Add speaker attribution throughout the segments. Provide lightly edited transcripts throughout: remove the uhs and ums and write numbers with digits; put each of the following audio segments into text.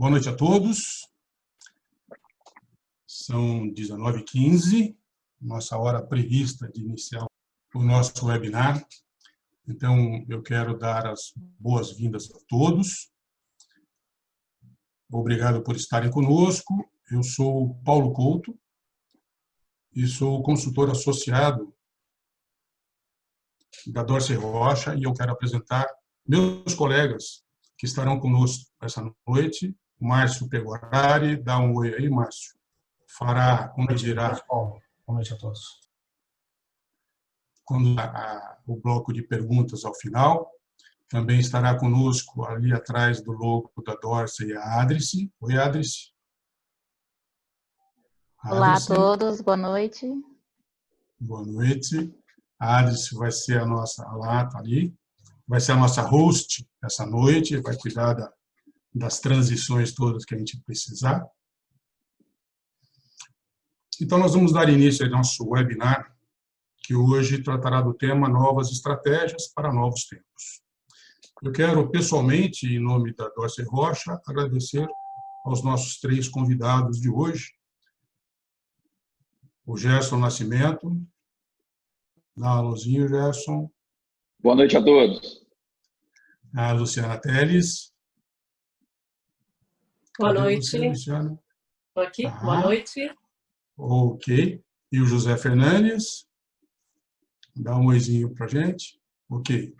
Speaker 1: Boa noite a todos. São 19h15, nossa hora prevista de iniciar o nosso webinar. Então, eu quero dar as boas-vindas a todos. Obrigado por estarem conosco. Eu sou Paulo Couto e sou consultor associado da Dorsey Rocha e eu quero apresentar meus colegas que estarão conosco essa noite. Márcio Pegorari, dá um oi aí, Márcio. Fará quando dirá.
Speaker 2: Boa noite a todos.
Speaker 1: Quando o bloco de perguntas ao final. Também estará conosco ali atrás do logo da Dorsey a Adrice. Oi, Adrice.
Speaker 3: Olá a todos, boa noite.
Speaker 1: Boa noite. A Adrice vai ser a nossa, lá tá ali, vai ser a nossa host essa noite, vai cuidar das transições todas que a gente precisar. Então, nós vamos dar início ao nosso webinar, que hoje tratará do tema Novas Estratégias para Novos Tempos. Eu quero, pessoalmente, em nome da Dorsey Rocha, agradecer aos nossos três convidados de hoje, o Gerson Nascimento. Dá um alôzinho, Gerson.
Speaker 4: Boa noite a todos.
Speaker 1: A Luciana Teles.
Speaker 5: Boa noite.
Speaker 1: Luciana?
Speaker 5: Estou aqui. Boa noite.
Speaker 1: Ok. E o José Fernandes? Dá um oizinho para a gente. Ok.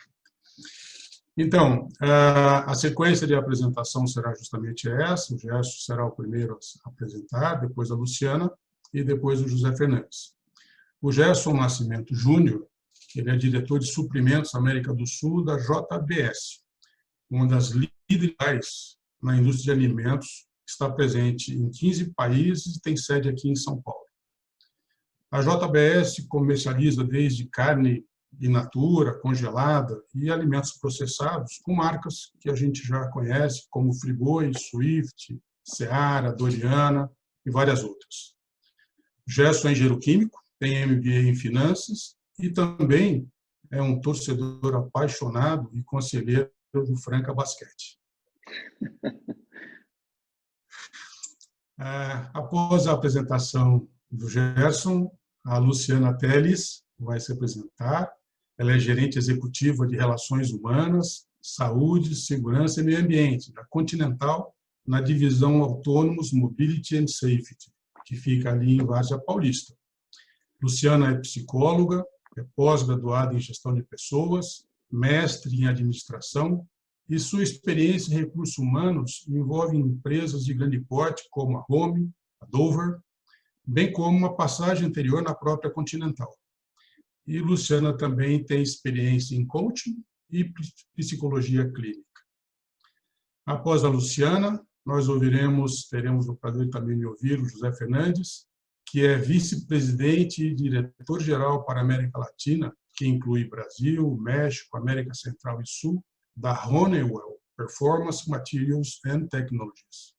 Speaker 1: Então, a sequência de apresentação será justamente essa. O Gerson será o primeiro a apresentar, depois a Luciana e depois o José Fernandes. O Gerson Nascimento Júnior, ele é diretor de suprimentos América do Sul da JBS, uma das líderes na indústria de alimentos, está presente em 15 países e tem sede aqui em São Paulo. A JBS comercializa desde carne in natura, congelada e alimentos processados com marcas que a gente já conhece, como Friboi, Swift, Seara, Doriana e várias outras. Gerson é engenheiro químico, tem MBA em finanças e também é um torcedor apaixonado e conselheiro do Franca Basquete. Após a apresentação do Gerson, a Luciana Teles vai se apresentar. Ela é gerente executiva de Relações Humanas, Saúde, Segurança e Meio Ambiente, da Continental, na divisão Autônomos Mobility and Safety, que fica ali em Várzea Paulista. Luciana é psicóloga, é pós-graduada em Gestão de Pessoas, mestre em Administração, e sua experiência em recursos humanos envolve empresas de grande porte, como a Home, a Dover, bem como uma passagem anterior na própria Continental. E Luciana também tem experiência em coaching e psicologia clínica. Após a Luciana, nós teremos o prazer também de ouvir o José Fernandes, que é vice-presidente e diretor-geral para a América Latina, que inclui Brasil, México, América Central e Sul, da Honeywell Performance Materials and Technologies.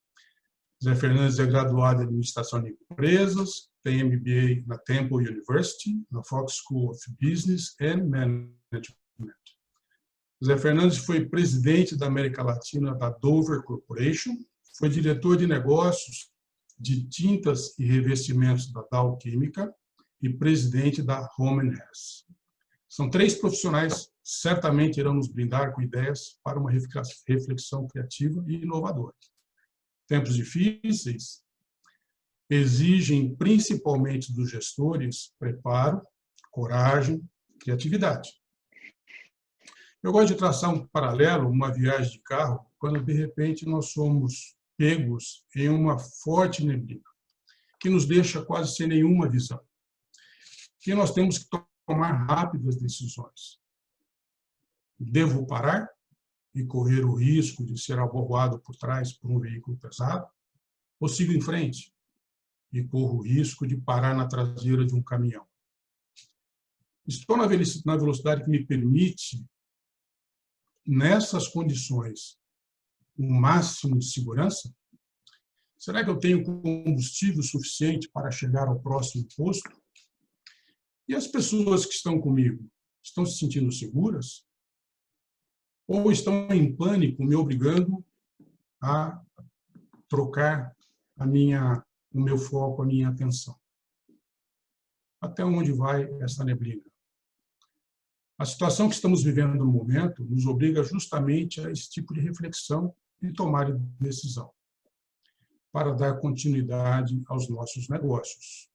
Speaker 1: José Fernandes é graduado em Administração de Empresas, tem MBA na Temple University, na Fox School of Business and Management. José Fernandes foi presidente da América Latina da Dover Corporation, foi diretor de negócios de tintas e revestimentos da Dow Química e presidente da Home & Hess. São três profissionais que certamente irão nos brindar com ideias para uma reflexão criativa e inovadora. Tempos difíceis exigem principalmente dos gestores preparo, coragem, criatividade. Eu gosto de traçar um paralelo, uma viagem de carro, quando de repente nós somos pegos em uma forte neblina, que nos deixa quase sem nenhuma visão. E nós temos que tomar rápidas decisões. Devo parar e correr o risco de ser aboboado por trás por um veículo pesado? Ou sigo em frente e corro o risco de parar na traseira de um caminhão? Estou na velocidade que me permite, nessas condições, um máximo de segurança? Será que eu tenho combustível suficiente para chegar ao próximo posto? E as pessoas que estão comigo, estão se sentindo seguras? Ou estão em pânico, me obrigando a trocar o meu foco, a minha atenção. Até onde vai essa neblina? A situação que estamos vivendo no momento nos obriga justamente a esse tipo de reflexão e tomar decisão para dar continuidade aos nossos negócios.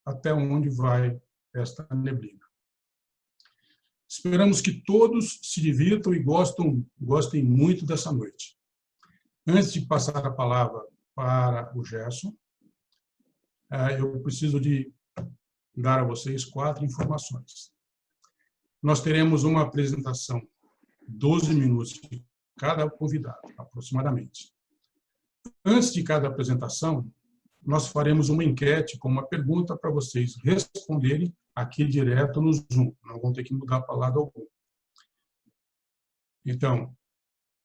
Speaker 1: Até onde vai esta neblina? Esperamos que todos se divirtam e gostem muito dessa noite. Antes de passar a palavra para o Gerson, eu preciso de dar a vocês 4 informações. Nós teremos uma apresentação, 12 minutos de cada convidado, aproximadamente. Antes de cada apresentação, nós faremos uma enquete com uma pergunta para vocês responderem aqui direto no Zoom. Não vão ter que mudar para lado algum. Então,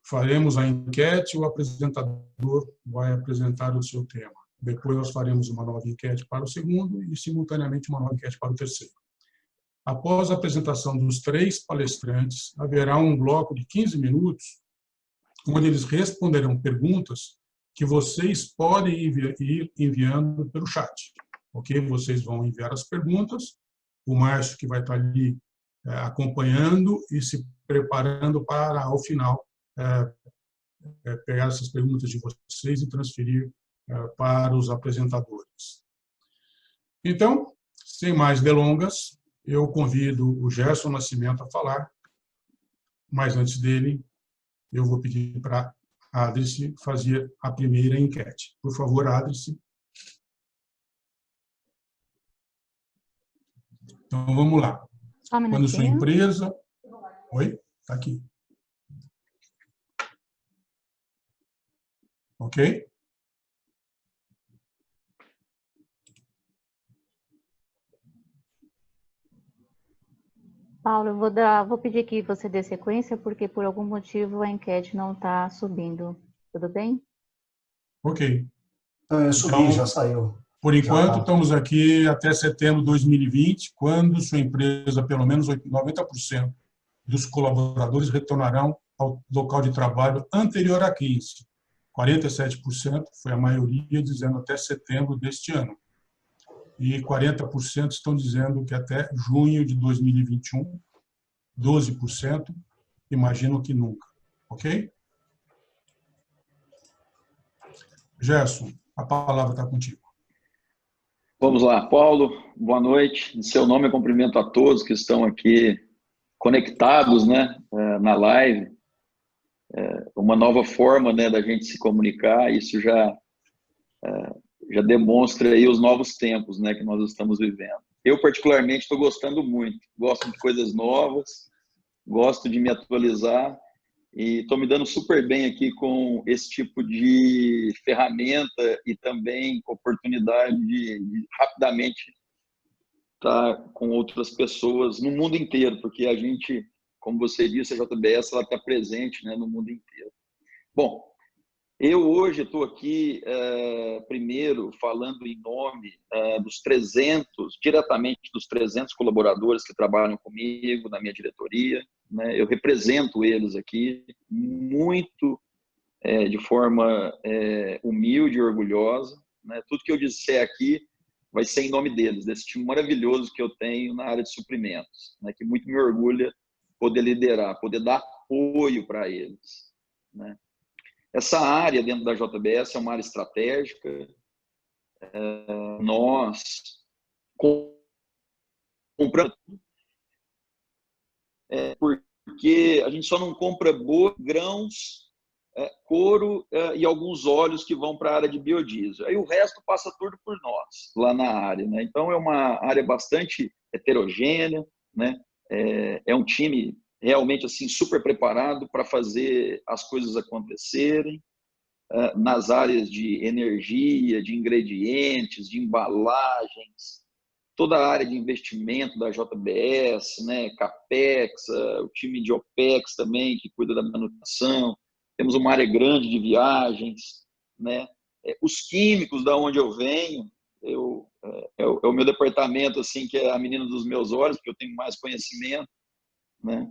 Speaker 1: faremos a enquete, o apresentador vai apresentar o seu tema. Depois nós faremos uma nova enquete para o segundo e, simultaneamente, uma nova enquete para o terceiro. Após a apresentação dos 3 palestrantes, haverá um bloco de 15 minutos, onde eles responderão perguntas que vocês podem ir enviando pelo chat. Ok? Vocês vão enviar as perguntas, o Márcio que vai estar ali acompanhando e se preparando para, ao final, pegar essas perguntas de vocês e transferir para os apresentadores. Então, sem mais delongas, eu convido o Gerson Nascimento a falar, mas antes dele, eu vou pedir para a Adrice fazer a primeira enquete. Por favor, Adrice. Então, vamos lá. Quando sua empresa... Oi? Está aqui. Ok?
Speaker 3: Paulo, vou pedir que você dê sequência, porque por algum motivo a enquete não está subindo. Tudo bem?
Speaker 1: Ok.
Speaker 2: Eu subi, então, já saiu.
Speaker 1: Por enquanto, estamos aqui até setembro de 2020, quando sua empresa, pelo menos 90% dos colaboradores retornarão ao local de trabalho anterior à crise. 47% foi a maioria dizendo até setembro deste ano. E 40% estão dizendo que até junho de 2021, 12% imaginam que nunca. Ok? Gerson, a palavra está contigo.
Speaker 4: Vamos lá, Paulo, boa noite. Em seu nome, eu cumprimento a todos que estão aqui conectados, né, na live. Uma nova forma, né, da gente se comunicar, isso já demonstra aí os novos tempos, né, que nós estamos vivendo. Eu, particularmente, estou gostando muito. Gosto de coisas novas, gosto de me atualizar e estou me dando super bem aqui com esse tipo de ferramenta e também oportunidade de rapidamente estar com outras pessoas no mundo inteiro, porque a gente, como você disse, a JBS está presente, né, no mundo inteiro. Bom, eu hoje estou aqui, primeiro, falando em nome dos 300, diretamente dos 300 colaboradores que trabalham comigo na minha diretoria, né? Eu represento eles aqui muito de forma humilde e orgulhosa, né? Tudo que eu disser aqui vai ser em nome deles, desse time maravilhoso que eu tenho na área de suprimentos, né? Que muito me orgulha poder liderar, poder dar apoio para eles, né? Essa área dentro da JBS é uma área estratégica. Nós compramos porque a gente só não compra grãos, couro e alguns óleos que vão para a área de biodiesel. Aí o resto passa tudo por nós, lá na área, né? Então, é uma área bastante heterogênea, né? É um time realmente assim super preparado para fazer as coisas acontecerem nas áreas de energia, de ingredientes, de embalagens, toda a área de investimento da JBS, né, Capex, o time de OPEX também, que cuida da manutenção. Temos uma área grande de viagens, né? Os químicos, da onde eu venho, é o meu departamento, assim, que é a menina dos meus olhos, porque eu tenho mais conhecimento, né?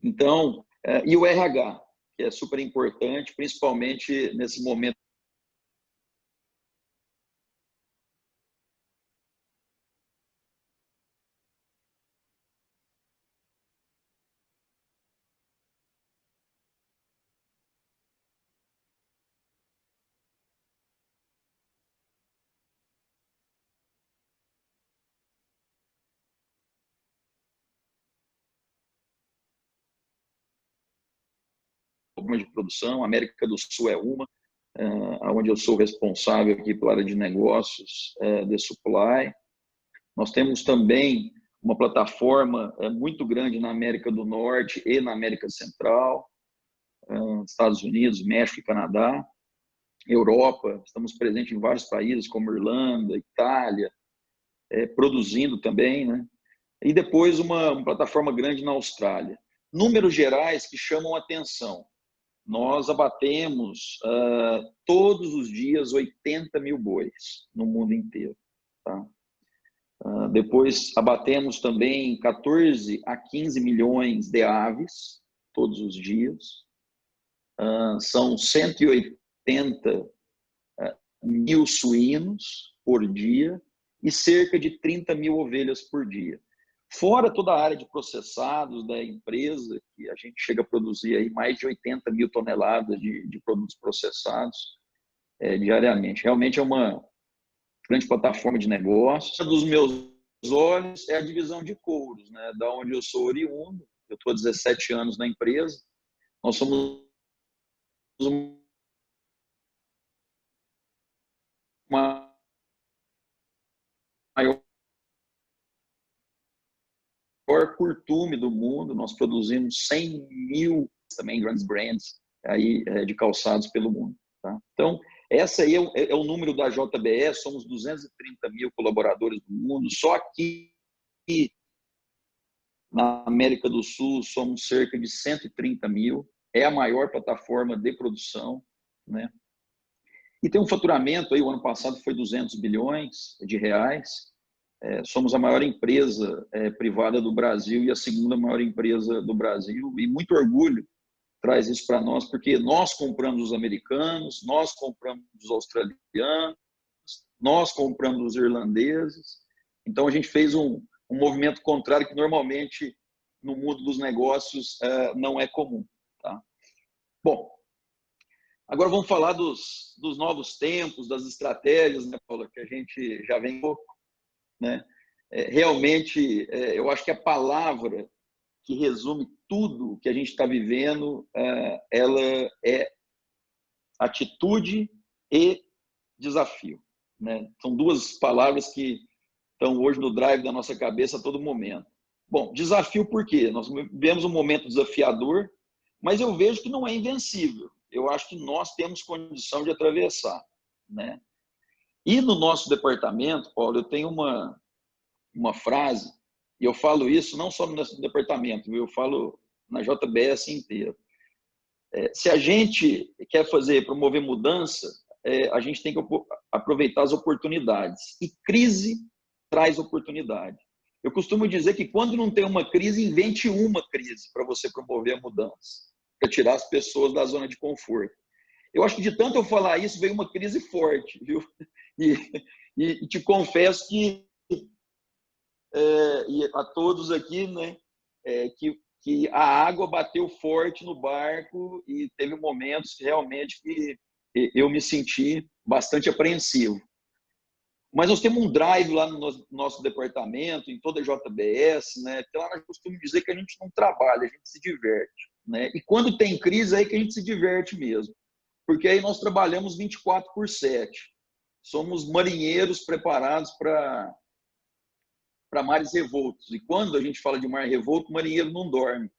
Speaker 4: Então, e o RH, que é super importante, principalmente nesse momento plataformas de produção, a América do Sul é uma, onde eu sou responsável aqui pela área de negócios de supply. Nós temos também uma plataforma muito grande na América do Norte e na América Central, Estados Unidos, México e Canadá, Europa, estamos presentes em vários países como Irlanda, Itália, produzindo também, né? E depois uma plataforma grande na Austrália. Números gerais que chamam a atenção. Nós abatemos todos os dias 80 mil bois no mundo inteiro. Tá? Depois abatemos também 14 a 15 milhões de aves todos os dias. São 180 mil suínos por dia e cerca de 30 mil ovelhas por dia. Fora toda a área de processados da empresa, que a gente chega a produzir aí mais de 80 mil toneladas de produtos processados diariamente. Realmente é uma grande plataforma de negócios. Um dos meus olhos é a divisão de couros, né? Da onde eu sou oriundo. Eu estou há 17 anos na empresa. Nós somos uma maior curtume do mundo. Nós produzimos 100 mil também grandes brands aí, de calçados pelo mundo. Tá? Então, essa aí é o número da JBS, somos 230 mil colaboradores do mundo. Só aqui na América do Sul somos cerca de 130 mil. É a maior plataforma de produção, né? E tem um faturamento aí, o ano passado foi 200 bilhões de reais. Somos a maior empresa privada do Brasil e a segunda maior empresa do Brasil. E muito orgulho traz isso para nós, porque nós compramos os americanos, nós compramos os australianos, nós compramos os irlandeses. Então, a gente fez um movimento contrário que normalmente no mundo dos negócios não é comum. Tá? Bom, agora vamos falar dos novos tempos, das estratégias, né, Paula, que a gente já vem um pouco, né? Realmente, eu acho que a palavra que resume tudo que a gente está vivendo, ela é atitude e desafio, né? São duas palavras que estão hoje no drive da nossa cabeça a todo momento. Bom, desafio por quê? Nós vivemos um momento desafiador, mas eu vejo que não é invencível. Eu acho que nós temos condição de atravessar, né? E no nosso departamento, Paulo, eu tenho uma frase, e eu falo isso não só no nosso departamento, eu falo na JBS inteira. Se a gente quer promover mudança, a gente tem que aproveitar as oportunidades. E crise traz oportunidade. Eu costumo dizer que quando não tem uma crise, invente uma crise para você promover a mudança, para tirar as pessoas da zona de conforto. Eu acho que de tanto eu falar isso, veio uma crise forte, viu? E te confesso que e a todos aqui, né, que a água bateu forte no barco e teve momentos que realmente que eu me senti bastante apreensivo. Mas nós temos um drive lá no nosso departamento, em toda a JBS, né, que lá nós costumamos dizer que a gente não trabalha, a gente se diverte, né? E quando tem crise, é aí que a gente se diverte mesmo, porque aí nós trabalhamos 24/7. Somos marinheiros preparados para mares revoltos. E quando a gente fala de mar revolto, o marinheiro não dorme.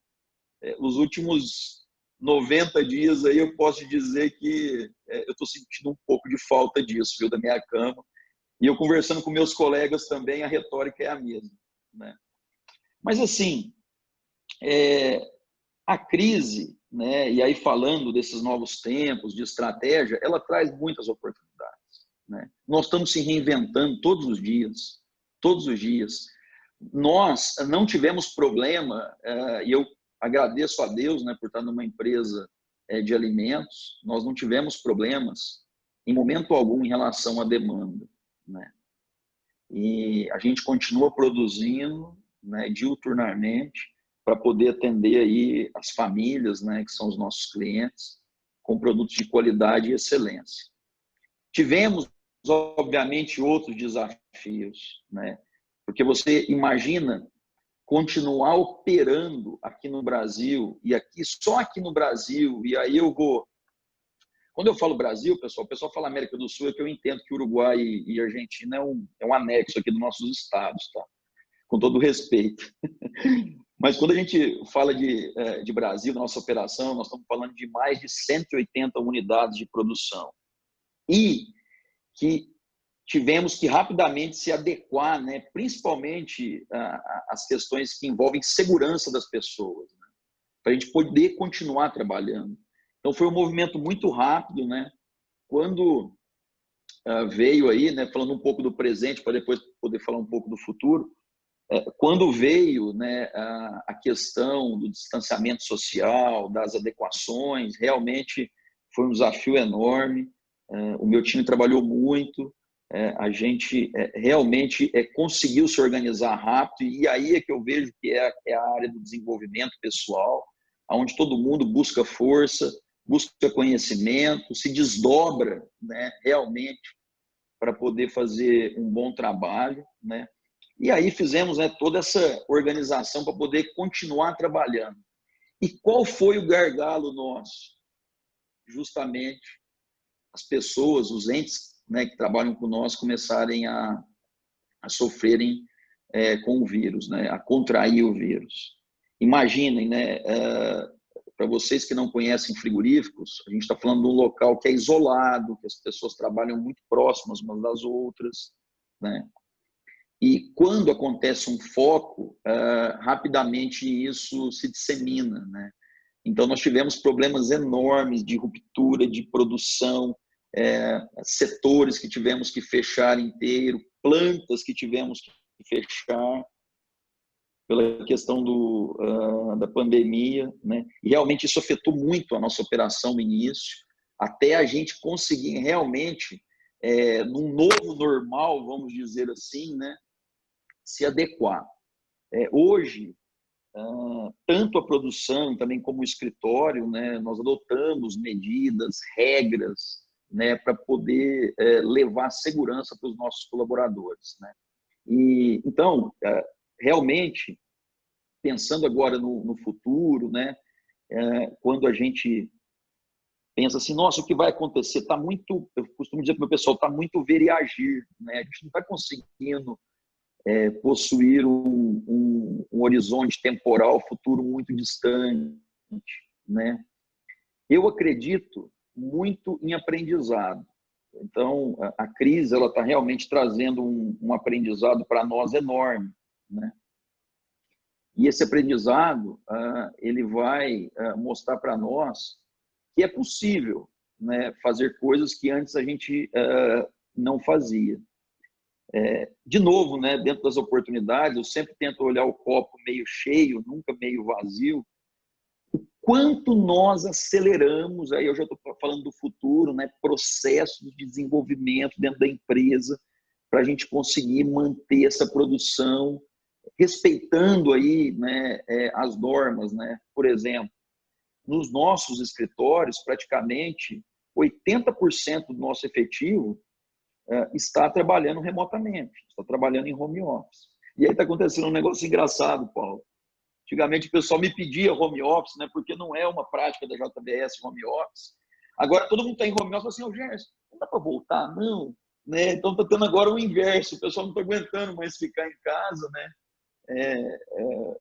Speaker 4: Os últimos 90 dias aí eu posso dizer que eu estou sentindo um pouco de falta disso, viu, da minha cama. E eu conversando com meus colegas também, a retórica é a mesma, né? Mas assim, a crise, né, e aí falando desses novos tempos, de estratégia, ela traz muitas oportunidades, né? Nós estamos se reinventando todos os dias, todos os dias. Nós não tivemos problema, e eu agradeço a Deus, né, por estar numa empresa de alimentos, nós não tivemos problemas em momento algum em relação à demanda, né? E a gente continua produzindo, né, diuturnamente para poder atender aí as famílias, né, que são os nossos clientes, com produtos de qualidade e excelência. Tivemos, obviamente, outros desafios, né? Porque você imagina continuar operando aqui no Brasil, e aqui só aqui no Brasil, e aí eu vou... Quando eu falo Brasil, pessoal, o pessoal fala América do Sul, é que eu entendo que Uruguai e Argentina é um anexo aqui dos nossos estados, tá? Com todo respeito. Mas quando a gente fala de Brasil, da nossa operação, nós estamos falando de mais de 180 unidades de produção. E que tivemos que rapidamente se adequar, né, principalmente às questões que envolvem segurança das pessoas, né, para a gente poder continuar trabalhando. Então, foi um movimento muito rápido, né? Quando veio aí, né, falando um pouco do presente, para depois poder falar um pouco do futuro, quando veio, né, a questão do distanciamento social, das adequações, realmente foi um desafio enorme. O meu time trabalhou muito, a gente realmente conseguiu se organizar rápido, e aí é que eu vejo que é a área do desenvolvimento pessoal, onde todo mundo busca força, busca conhecimento, se desdobra, né, realmente para poder fazer um bom trabalho, né? E aí fizemos, né, toda essa organização para poder continuar trabalhando. E qual foi o gargalo nosso? Justamente as pessoas, os entes, né, que trabalham com nós começarem a sofrerem com o vírus, né, a contrair o vírus. Imaginem, né, para vocês que não conhecem frigoríficos, a gente está falando de um local que é isolado, que as pessoas trabalham muito próximas umas das outras, né? E quando acontece um foco, rapidamente isso se dissemina, né? Então, nós tivemos problemas enormes de ruptura de produção, setores que tivemos que fechar inteiro, plantas que tivemos que fechar pela questão da pandemia, né? E realmente isso afetou muito a nossa operação no início, até a gente conseguir realmente, num novo normal, vamos dizer assim, né, se adequar. Hoje, tanto a produção também como o escritório, né, nós adotamos medidas, regras, né, para poder levar segurança para os nossos colaboradores, né? E então, realmente, pensando agora no futuro, né, quando a gente pensa assim, nossa, o que vai acontecer? Tá muito, eu costumo dizer para o meu pessoal, está muito ver e agir, né? A gente não está conseguindo possuir um horizonte temporal futuro muito distante, né? Eu acredito muito em aprendizado. Então, a crise ela está realmente trazendo um aprendizado para nós enorme, né? E esse aprendizado ele vai mostrar para nós que é possível, né, fazer coisas que antes a gente não fazia. De novo, né, dentro das oportunidades, eu sempre tento olhar o copo meio cheio, nunca meio vazio. O quanto nós aceleramos, aí eu já estou falando do futuro, né, processos de desenvolvimento dentro da empresa, para a gente conseguir manter essa produção, respeitando aí, né, as normas, né? Por exemplo, nos nossos escritórios, praticamente 80% do nosso efetivo está trabalhando remotamente, está trabalhando em home office. E aí está acontecendo um negócio engraçado, Paulo. Antigamente o pessoal me pedia home office, né, porque não é uma prática da JBS home office. Agora todo mundo está em home office, assim, ô Gerson, não dá para voltar, não. Né? Então está tendo agora o inverso, o pessoal não está aguentando mais ficar em casa, né?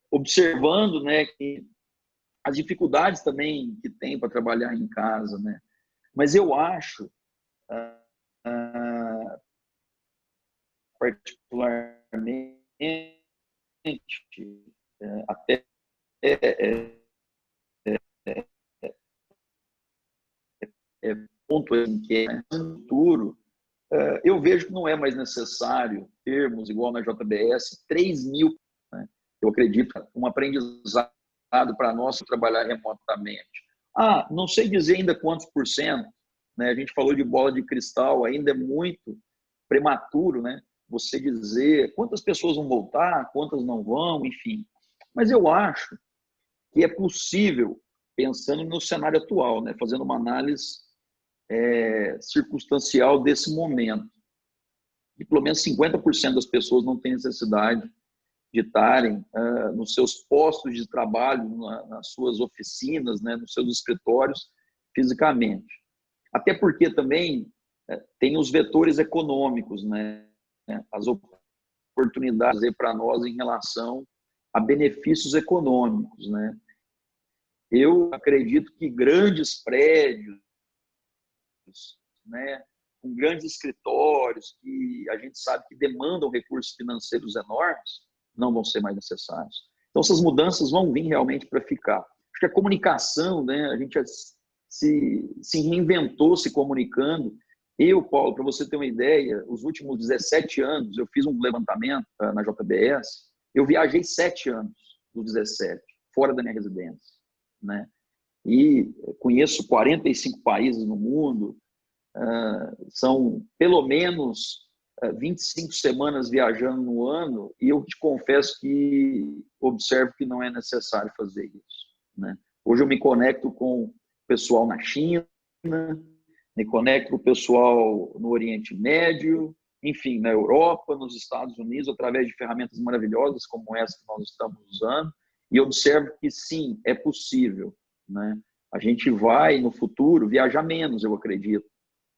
Speaker 4: Observando, né, que as dificuldades também que tem para trabalhar em casa, né? Mas eu acho, particularmente, até ponto em que no futuro, eu vejo que não é mais necessário termos, igual na JBS, 3.000, né? Eu acredito um aprendizado para nós trabalhar remotamente. Não sei dizer ainda quantos por cento, né? A gente falou de bola de cristal, ainda é muito prematuro, né? Você dizer quantas pessoas vão voltar, quantas não vão, enfim. Mas eu acho que é possível, pensando no cenário atual, né? Fazendo uma análise circunstancial desse momento, e pelo menos 50% das pessoas não têm necessidade de estarem nos seus postos de trabalho, nas suas oficinas, né, nos seus escritórios, fisicamente. Até porque também tem os vetores econômicos, né, as oportunidades para nós em relação a benefícios econômicos, né. Eu acredito que grandes prédios, né, com grandes escritórios, que a gente sabe que demandam recursos financeiros enormes, não vão ser mais necessários. Então, essas mudanças vão vir realmente para ficar. Acho que a comunicação, né, a gente se reinventou se comunicando. Eu, Paulo, para você ter uma ideia, os últimos 17 anos, eu fiz um levantamento na JBS, eu viajei 7 anos dos 17, fora da minha residência, né? E conheço 45 países no mundo, são pelo menos 25 semanas viajando no ano, e eu te confesso que observo que não é necessário fazer isso, né? Hoje eu me conecto com o pessoal na China, me conecto com o pessoal no Oriente Médio, enfim, na Europa, nos Estados Unidos, através de ferramentas maravilhosas como essa que nós estamos usando, e observo que sim, é possível, né? A gente vai, no futuro, viajar menos, eu acredito.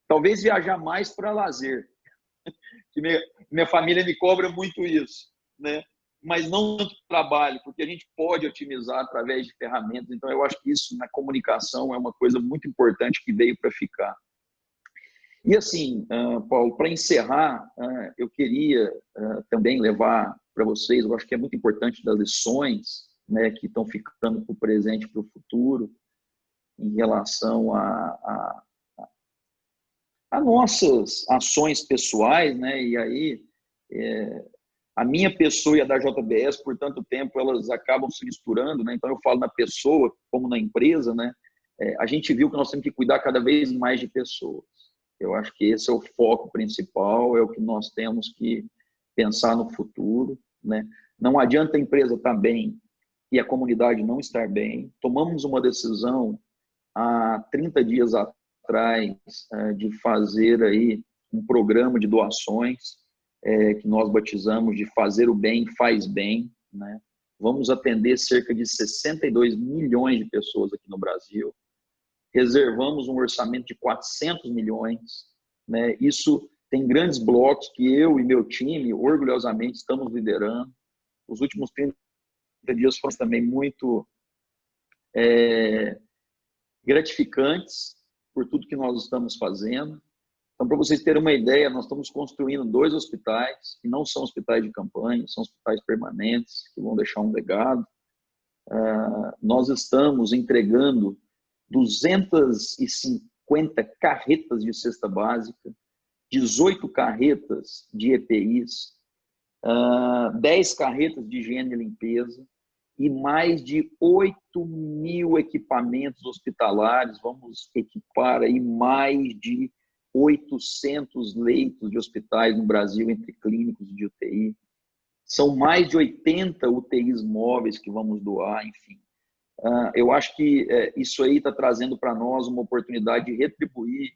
Speaker 4: Talvez viajar mais para lazer, que minha família me cobra muito isso, né? Mas não tanto trabalho, porque a gente pode otimizar através de ferramentas. Então, eu acho que isso na comunicação é uma coisa muito importante que veio para ficar. E assim, Paulo, para encerrar, eu queria também levar para vocês, eu acho que é muito importante das lições, né, que estão ficando para o presente e para o futuro, em relação a nossas ações pessoais, né? E aí, a minha pessoa e a da JBS, por tanto tempo, elas acabam se misturando, né? Então, eu falo na pessoa como na empresa, né? A gente viu que nós temos que cuidar cada vez mais de pessoas. Eu acho que esse é o foco principal, é o que nós temos que pensar no futuro, né? Não adianta a empresa estar bem e a comunidade não estar bem. Tomamos uma decisão há 30 dias atrás de fazer aí um programa de doações que nós batizamos de Fazer o Bem Faz Bem, né? Vamos atender cerca de 62 milhões de pessoas aqui no Brasil. Reservamos um orçamento de 400 milhões, né? Isso tem grandes blocos que eu e meu time, orgulhosamente, estamos liderando. Os últimos 30 dias foram também muito gratificantes por tudo que nós estamos fazendo. Então, para vocês terem uma ideia, nós estamos construindo 2 hospitais, que não são hospitais de campanha, são hospitais permanentes, que vão deixar um legado. Nós estamos entregando 250 carretas de cesta básica, 18 carretas de EPIs, 10 carretas de higiene e limpeza e mais de 8.000 equipamentos hospitalares. Vamos equipar aí mais de 800 leitos de hospitais no Brasil, entre clínicos de UTI. São mais de 80 UTIs móveis que vamos doar, enfim. Eu acho que isso aí está trazendo para nós uma oportunidade de retribuir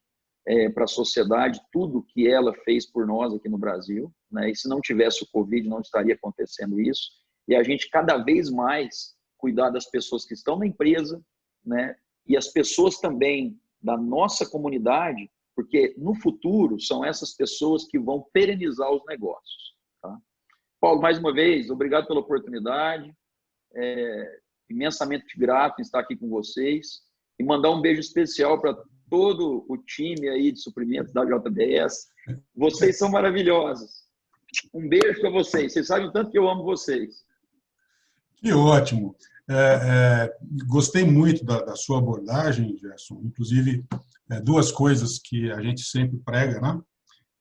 Speaker 4: para a sociedade tudo que ela fez por nós aqui no Brasil, né? E se não tivesse o Covid, não estaria acontecendo isso. E a gente cada vez mais cuidar das pessoas que estão na empresa, né? E as pessoas também da nossa comunidade, porque no futuro são essas pessoas que vão perenizar os negócios, tá? Paulo, mais uma vez, obrigado pela oportunidade. Imensamente grato em estar aqui com vocês e mandar um beijo especial para todo o time aí de suprimentos da JBS. Vocês são maravilhosos. Um beijo para vocês. Vocês sabem o tanto que eu amo vocês.
Speaker 1: Que ótimo. Gostei muito da sua abordagem, Gerson. Inclusive, 2 coisas que a gente sempre prega, né?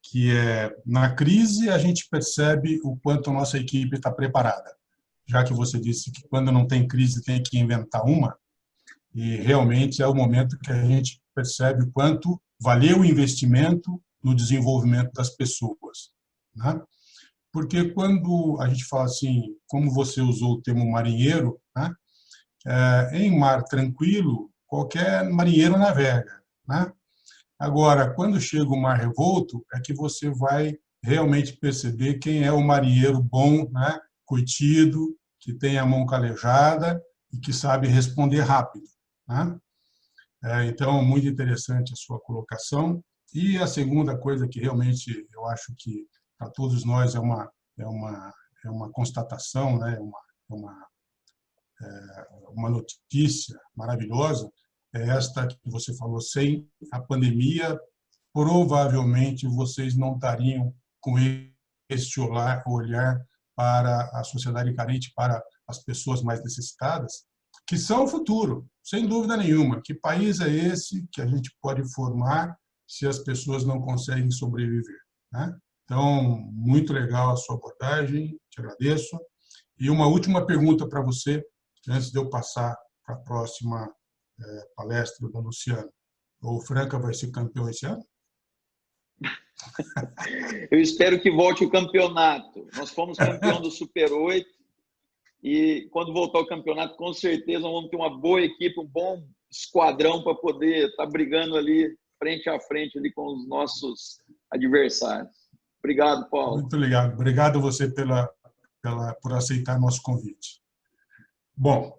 Speaker 1: Que é, na crise, a gente percebe o quanto a nossa equipe está preparada. Já que você disse que quando não tem crise tem que inventar uma, e realmente é o momento que a gente percebe o quanto valeu o investimento no desenvolvimento das pessoas, né? Porque quando a gente fala assim, como você usou o termo marinheiro, né? Em mar tranquilo, qualquer marinheiro navega, né? Agora, quando chega o mar revolto, é que você vai realmente perceber quem é o marinheiro bom, né? curtido, que tem a mão calejada e que sabe responder rápido, né? Então, muito interessante a sua colocação. E a segunda coisa que realmente eu acho que para todos nós é uma constatação, né? Uma notícia maravilhosa, é esta que você falou: sem a pandemia, provavelmente vocês não estariam com este olhar para a sociedade carente, para as pessoas mais necessitadas, que são o futuro, sem dúvida nenhuma. Que país é esse que a gente pode formar se as pessoas não conseguem sobreviver, né? Então, muito legal a sua abordagem, te agradeço. E uma última pergunta para você, antes de eu passar para a próxima palestra da Luciana. O Franca vai ser campeão esse ano?
Speaker 4: Eu espero que volte o campeonato. Nós fomos campeão do Super 8 e quando voltar o campeonato, com certeza vamos ter uma boa equipe, um bom esquadrão para poder estar brigando ali frente a frente ali com os nossos adversários. Obrigado, Paulo.
Speaker 1: Muito obrigado. Obrigado a você por aceitar nosso convite. Bom,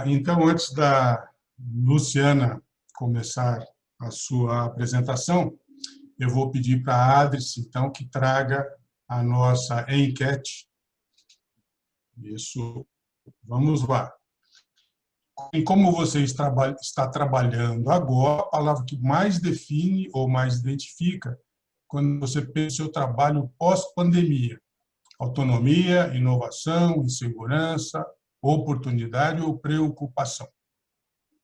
Speaker 1: então, antes da Luciana começar a sua apresentação, eu vou pedir para a Adrice, então, que traga a nossa enquete. Isso, vamos lá. E como você está trabalhando agora, a palavra que mais define ou mais identifica quando você pensa o seu trabalho pós-pandemia: autonomia, inovação, insegurança, oportunidade ou preocupação?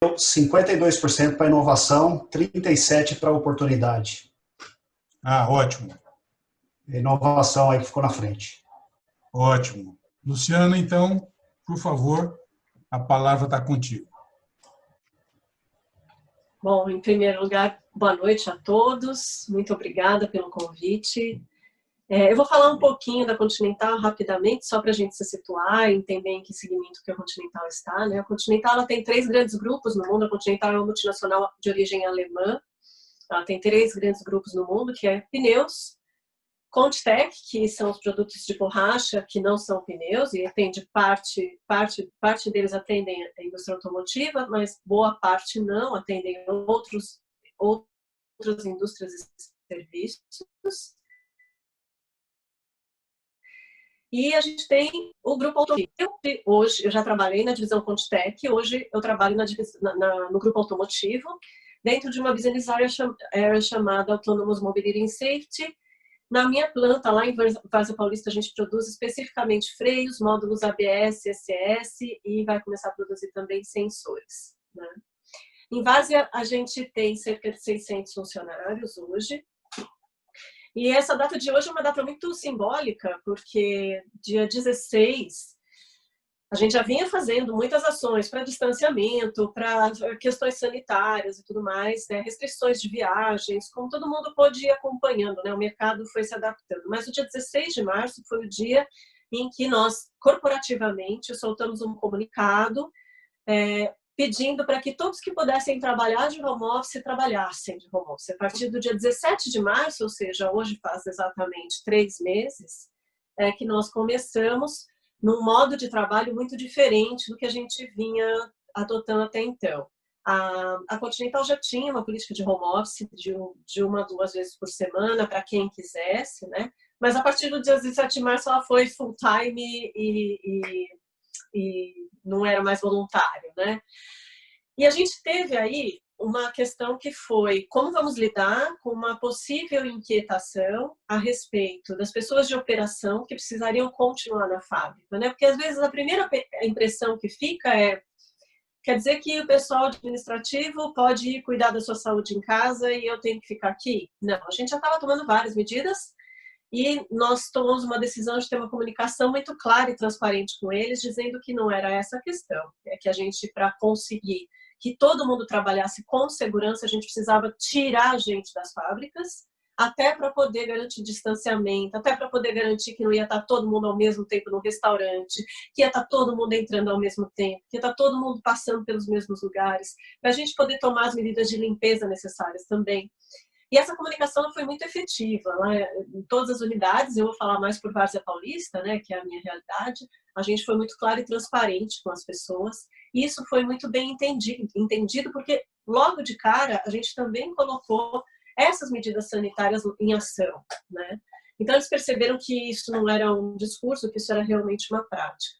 Speaker 2: 52% para inovação, 37% para oportunidade.
Speaker 1: Ótimo.
Speaker 2: Inovação aí que ficou na frente.
Speaker 1: Ótimo. Luciana, então, por favor, a palavra está contigo.
Speaker 5: Bom, em primeiro lugar, boa noite a todos. Muito obrigada pelo convite. Eu vou falar um pouquinho da Continental rapidamente, só para a gente se situar e entender em que segmento que a Continental está, né? A Continental ela tem 3 grandes grupos no mundo. A Continental é uma multinacional de origem alemã. Ela tem 3 grandes grupos no mundo, que é pneus, ContiTech, que são os produtos de borracha que não são pneus, e atende parte deles atendem a indústria automotiva, mas boa parte não, atendem outras indústrias e serviços. E a gente tem o grupo automotivo. Hoje, eu já trabalhei na divisão ContiTech, hoje eu trabalho no grupo automotivo, dentro de uma business area chamada Autonomous Mobility and Safety. Na minha planta, lá em Várzea Paulista, a gente produz especificamente freios, módulos ABS, SCS e vai começar a produzir também sensores, né? Em Várzea, a gente tem cerca de 600 funcionários hoje. E essa data de hoje é uma data muito simbólica, porque dia 16 a gente já vinha fazendo muitas ações para distanciamento, para questões sanitárias e tudo mais, né? Restrições de viagens, como todo mundo pôde ir acompanhando, né? O mercado foi se adaptando. Mas o dia 16 de março foi o dia em que nós, corporativamente, soltamos um comunicado pedindo para que todos que pudessem trabalhar de home office, trabalhassem de home office. A partir do dia 17 de março, ou seja, hoje faz exatamente 3 meses, que nós começamos num modo de trabalho muito diferente do que a gente vinha adotando até então. A Continental já tinha uma política de home office de 1 a 2 vezes por semana para quem quisesse, né? Mas a partir do dia 17 de março ela foi full time e não era mais voluntário, né? E a gente teve aí uma questão que foi como vamos lidar com uma possível inquietação a respeito das pessoas de operação que precisariam continuar na fábrica, né? Porque às vezes a primeira impressão que fica quer dizer que o pessoal administrativo pode ir cuidar da sua saúde em casa e eu tenho que ficar aqui? Não, a gente já estava tomando várias medidas e nós tomamos uma decisão de ter uma comunicação muito clara e transparente com eles, dizendo que não era essa a questão, que a gente, para conseguir que todo mundo trabalhasse com segurança, a gente precisava tirar a gente das fábricas, até para poder garantir distanciamento, até para poder garantir que não ia estar todo mundo ao mesmo tempo no restaurante, que ia estar todo mundo entrando ao mesmo tempo, que ia estar todo mundo passando pelos mesmos lugares, para a gente poder tomar as medidas de limpeza necessárias também. E essa comunicação foi muito efetiva, né? Em todas as unidades. Eu vou falar mais por Várzea Paulista, né, que é a minha realidade. A gente foi muito claro e transparente com as pessoas. E isso foi muito bem entendido, porque logo de cara a gente também colocou essas medidas sanitárias em ação, né? Então eles perceberam que isso não era um discurso, que isso era realmente uma prática.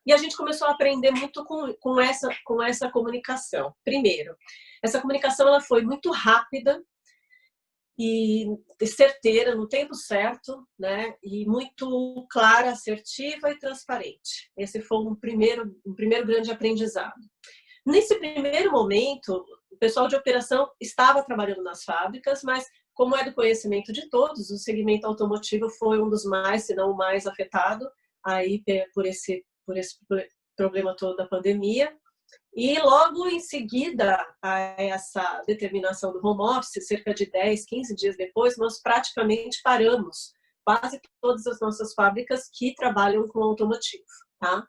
Speaker 5: E a gente começou a aprender muito com essa comunicação. Primeiro, essa comunicação ela foi muito rápida e certeira, no tempo certo, né? E muito clara, assertiva e transparente. Esse foi um primeiro grande aprendizado. Nesse primeiro momento, o pessoal de operação estava trabalhando nas fábricas, mas como é do conhecimento de todos, o segmento automotivo foi um dos mais, se não o mais afetado, aí por esse problema todo da pandemia. E logo em seguida a essa determinação do home office, cerca de 10, 15 dias depois, nós praticamente paramos quase todas as nossas fábricas que trabalham com automotivo, tá?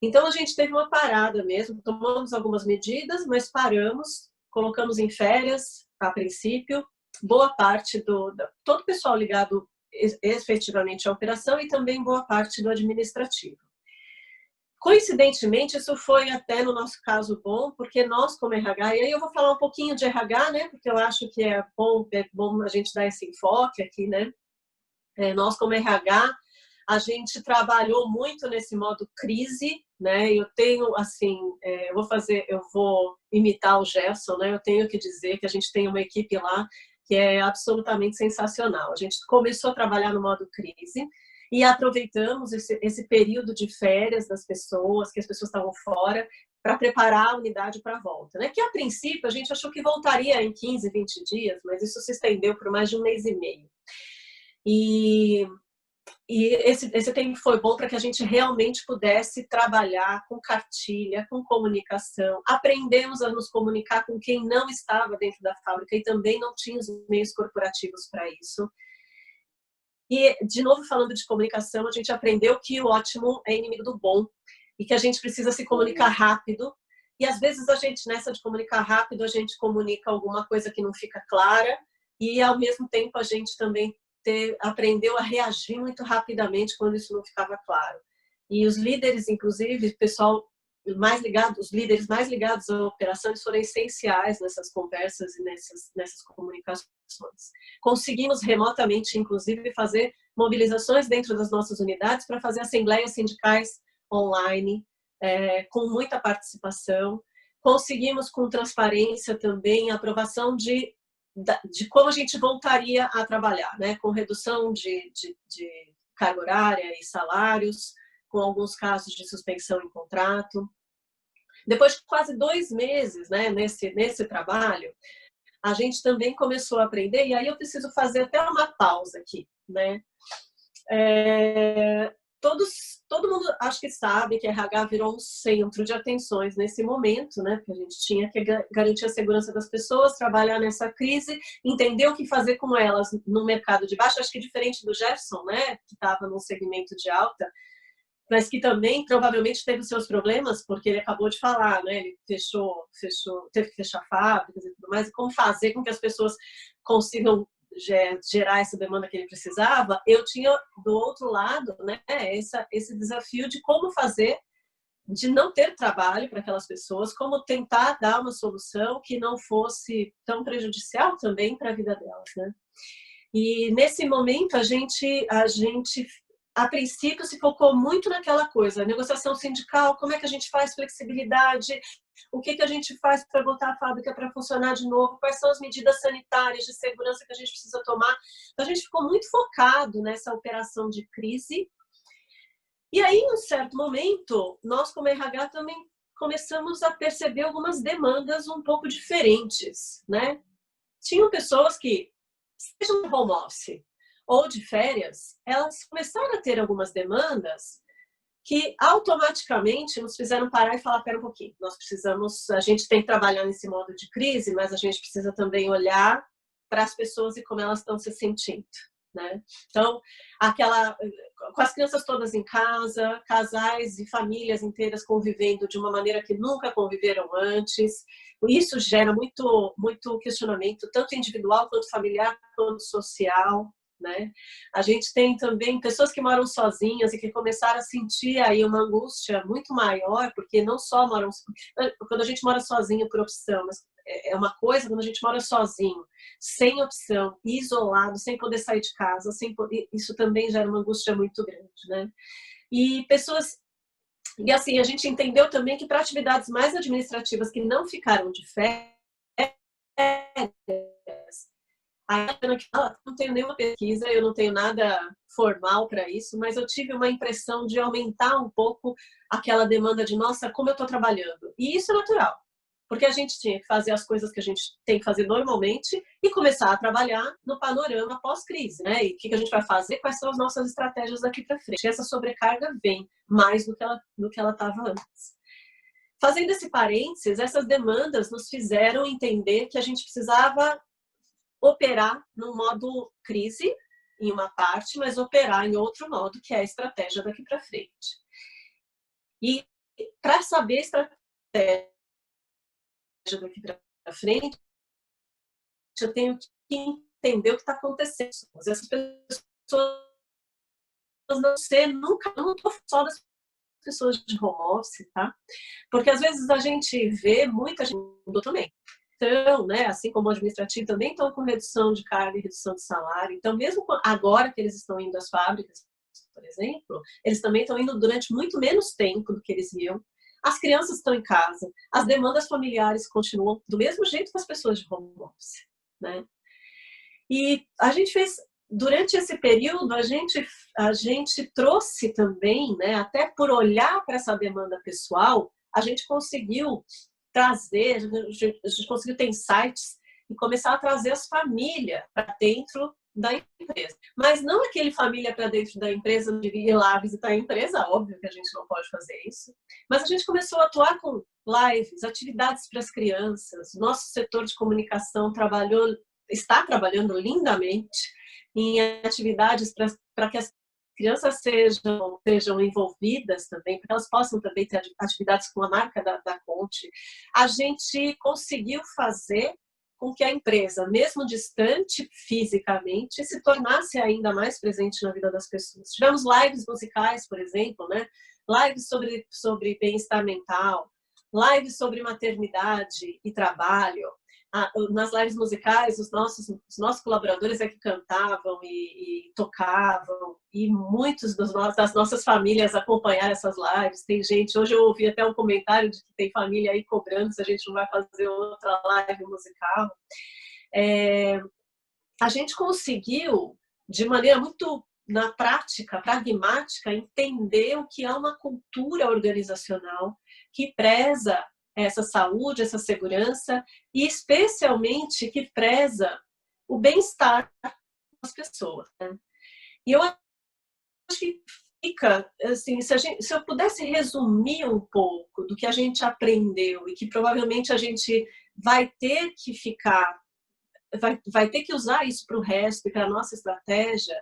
Speaker 5: Então a gente teve uma parada mesmo, tomamos algumas medidas, mas paramos, colocamos em férias a princípio, boa parte todo o pessoal ligado efetivamente à operação e também boa parte do administrativo. Coincidentemente, isso foi até no nosso caso bom, porque nós como RH, e aí eu vou falar um pouquinho de RH, né, porque eu acho que é bom a gente dar esse enfoque aqui, né, nós como RH, a gente trabalhou muito nesse modo crise, né, eu tenho, assim, eu vou imitar o Gerson, né, eu tenho que dizer que a gente tem uma equipe lá que é absolutamente sensacional. A gente começou a trabalhar no modo crise, e aproveitamos esse período de férias das pessoas, que as pessoas estavam fora, para preparar a unidade para a volta, né? Que a princípio a gente achou que voltaria em 15, 20 dias, mas isso se estendeu por mais de um mês e meio. E esse tempo foi bom para que a gente realmente pudesse trabalhar com cartilha, com comunicação. Aprendemos a nos comunicar com quem não estava dentro da fábrica e também não tinha os meios corporativos para isso. E, de novo, falando de comunicação, a gente aprendeu que o ótimo é inimigo do bom e que a gente precisa se comunicar rápido. E, às vezes, a gente, nessa de comunicar rápido, a gente comunica alguma coisa que não fica clara e, ao mesmo tempo, a gente também aprendeu a reagir muito rapidamente quando isso não ficava claro. E os líderes, inclusive, o pessoal mais ligado, os líderes mais ligados à operação, eles foram essenciais nessas conversas e nessas comunicações. Conseguimos remotamente, inclusive, fazer mobilizações dentro das nossas unidades para fazer assembleias sindicais online, com muita participação. Conseguimos, com transparência também, a aprovação de como a gente voltaria a trabalhar, né? Com redução de carga horária e salários, com alguns casos de suspensão em contrato. Depois de quase 2 meses, né, nesse trabalho, a gente também começou a aprender, e aí eu preciso fazer até uma pausa aqui, né? Todo mundo acho que sabe que a RH virou um centro de atenções nesse momento, né? Porque a gente tinha que garantir a segurança das pessoas, trabalhar nessa crise, entender o que fazer com elas no mercado de baixo. Acho que diferente do Gerson, né? Que estava num segmento de alta, mas que também provavelmente teve seus problemas, porque ele acabou de falar, né? Ele teve que fechar fábricas e tudo mais, e como fazer com que as pessoas consigam gerar essa demanda que ele precisava. Eu tinha do outro lado, né, esse desafio de como fazer, de não ter trabalho para aquelas pessoas, como tentar dar uma solução que não fosse tão prejudicial também para a vida delas, né? E nesse momento a gente a princípio se focou muito naquela coisa, negociação sindical, como é que a gente faz flexibilidade, o que a gente faz para botar a fábrica para funcionar de novo, quais são as medidas sanitárias de segurança que a gente precisa tomar. Então a gente ficou muito focado nessa operação de crise. E aí, em um certo momento, nós como RH também começamos a perceber algumas demandas um pouco diferentes, né? Tinham pessoas que, sejam de home office ou de férias, elas começaram a ter algumas demandas que automaticamente nos fizeram parar e falar, pera um pouquinho, a gente tem que trabalhar nesse modo de crise, mas a gente precisa também olhar para as pessoas e como elas estão se sentindo, né? Então, com as crianças todas em casa, casais e famílias inteiras convivendo de uma maneira que nunca conviveram antes, isso gera muito, muito questionamento, tanto individual quanto familiar, quanto social, né? A gente tem também pessoas que moram sozinhas e que começaram a sentir aí uma angústia muito maior, porque não só moram... Quando a gente mora sozinho por opção, mas é uma coisa quando a gente mora sozinho, sem opção, isolado, sem poder sair de casa, isso também gera uma angústia muito grande, né? E e assim, a gente entendeu também que para atividades mais administrativas que não ficaram de férias, não tenho nenhuma pesquisa, eu não tenho nada formal para isso, mas eu tive uma impressão de aumentar um pouco aquela demanda de, nossa, como eu estou trabalhando. E isso é natural, porque a gente tinha que fazer as coisas que a gente tem que fazer normalmente e começar a trabalhar no panorama pós-crise, né? E o que a gente vai fazer, quais são as nossas estratégias daqui para frente. E essa sobrecarga vem mais do que ela estava antes. Fazendo esse parênteses, essas demandas nos fizeram entender que a gente precisava operar no modo crise, em uma parte, mas operar em outro modo, que é a estratégia daqui para frente. E para saber a estratégia daqui para frente, eu tenho que entender o que está acontecendo. Essas pessoas não ser nunca, eu não estou só das pessoas de home office, tá? Porque às vezes a gente vê muita gente mudou também. Então, né, assim como o administrativo, também estão com redução de carga e redução de salário. Então, mesmo agora que eles estão indo às fábricas, por exemplo, eles também estão indo durante muito menos tempo do que eles iam. As crianças estão em casa, as demandas familiares continuam do mesmo jeito que as pessoas de home office, né? E a gente fez, durante esse período, a gente trouxe também, né, até por olhar para essa demanda pessoal, a gente conseguiu trazer, a gente conseguiu ter insights e começar a trazer as famílias para dentro da empresa. Mas não aquele família para dentro da empresa de ir lá visitar a empresa, óbvio que a gente não pode fazer isso. Mas a gente começou a atuar com lives, atividades para as crianças. Nosso setor de comunicação está trabalhando lindamente em atividades para que as crianças sejam envolvidas também, para que elas possam também ter atividades com a marca da Conte. A gente conseguiu fazer com que a empresa, mesmo distante fisicamente, se tornasse ainda mais presente na vida das pessoas. Tivemos lives musicais, por exemplo, né? Lives sobre bem-estar mental, lives sobre maternidade e trabalho. Nas lives musicais, os nossos colaboradores é que cantavam e tocavam, e muitos das nossas famílias acompanharam essas lives. Tem gente, hoje eu ouvi até um comentário de que tem família aí cobrando se a gente não vai fazer outra live musical. A gente conseguiu, de maneira muito na prática, pragmática, entender o que é uma cultura organizacional que preza essa saúde, essa segurança e especialmente que preza o bem-estar das pessoas, né? E eu acho que fica, assim, se eu pudesse resumir um pouco do que a gente aprendeu e que provavelmente a gente vai ter que vai ter que usar isso para o resto e para a nossa estratégia,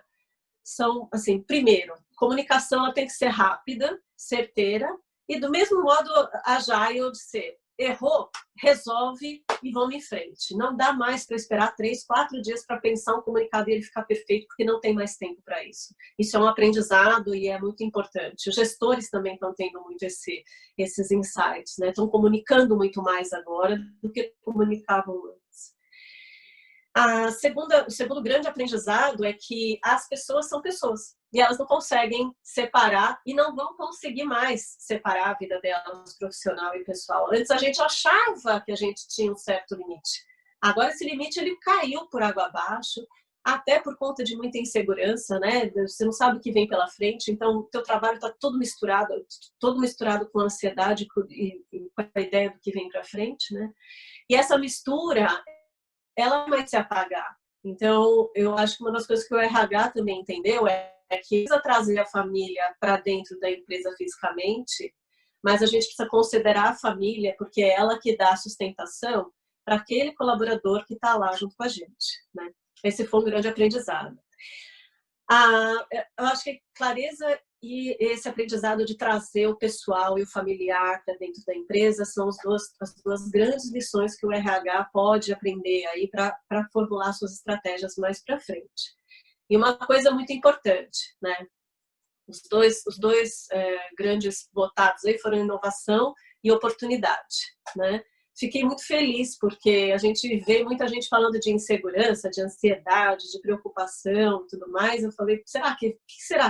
Speaker 5: são, assim, primeiro, comunicação ela tem que ser rápida, certeira, e do mesmo modo agile de ser, errou, resolve e vamos em frente. Não dá mais para esperar 3, 4 dias para pensar um comunicado e ele ficar perfeito, porque não tem mais tempo para isso. Isso é um aprendizado e é muito importante. Os gestores também estão tendo muito esses insights, né? Estão comunicando muito mais agora do que comunicavam antes. O segundo grande aprendizado é que as pessoas são pessoas e elas não conseguem separar e não vão conseguir mais separar a vida delas profissional e pessoal. Antes a gente achava que a gente tinha um certo limite. Agora esse limite ele caiu por água abaixo, até por conta de muita insegurança, né? Você não sabe o que vem pela frente, então o teu trabalho está todo misturado com ansiedade e com a ideia do que vem para frente, né? E essa mistura ela vai se apagar. Então, eu acho que uma das coisas que o RH também entendeu é que precisa trazer a família para dentro da empresa fisicamente, mas a gente precisa considerar a família, porque é ela que dá a sustentação para aquele colaborador que está lá junto com a gente, né? Esse foi um grande aprendizado. Eu acho que clareza e esse aprendizado de trazer o pessoal e o familiar para dentro da empresa são as duas grandes lições que o RH pode aprender aí para formular suas estratégias mais para frente. E uma coisa muito importante, né? Os dois grandes botados aí foram inovação e oportunidade, né? Fiquei muito feliz porque a gente vê muita gente falando de insegurança, de ansiedade, de preocupação e tudo mais. Eu falei, que será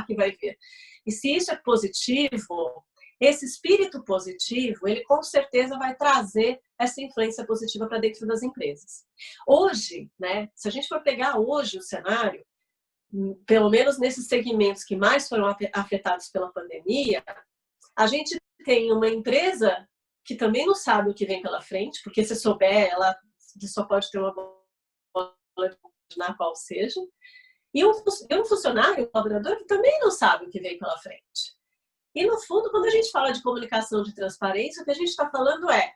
Speaker 5: que vai vir? E se isso é positivo, esse espírito positivo, ele com certeza vai trazer essa influência positiva para dentro das empresas. Hoje, né, se a gente for pegar hoje o cenário, pelo menos nesses segmentos que mais foram afetados pela pandemia, a gente tem uma empresa que também não sabe o que vem pela frente, porque se souber, ela só pode ter uma bola de imaginar qual seja, e um funcionário, um colaborador, que também não sabe o que vem pela frente. E, no fundo, quando a gente fala de comunicação de transparência, o que a gente está falando é,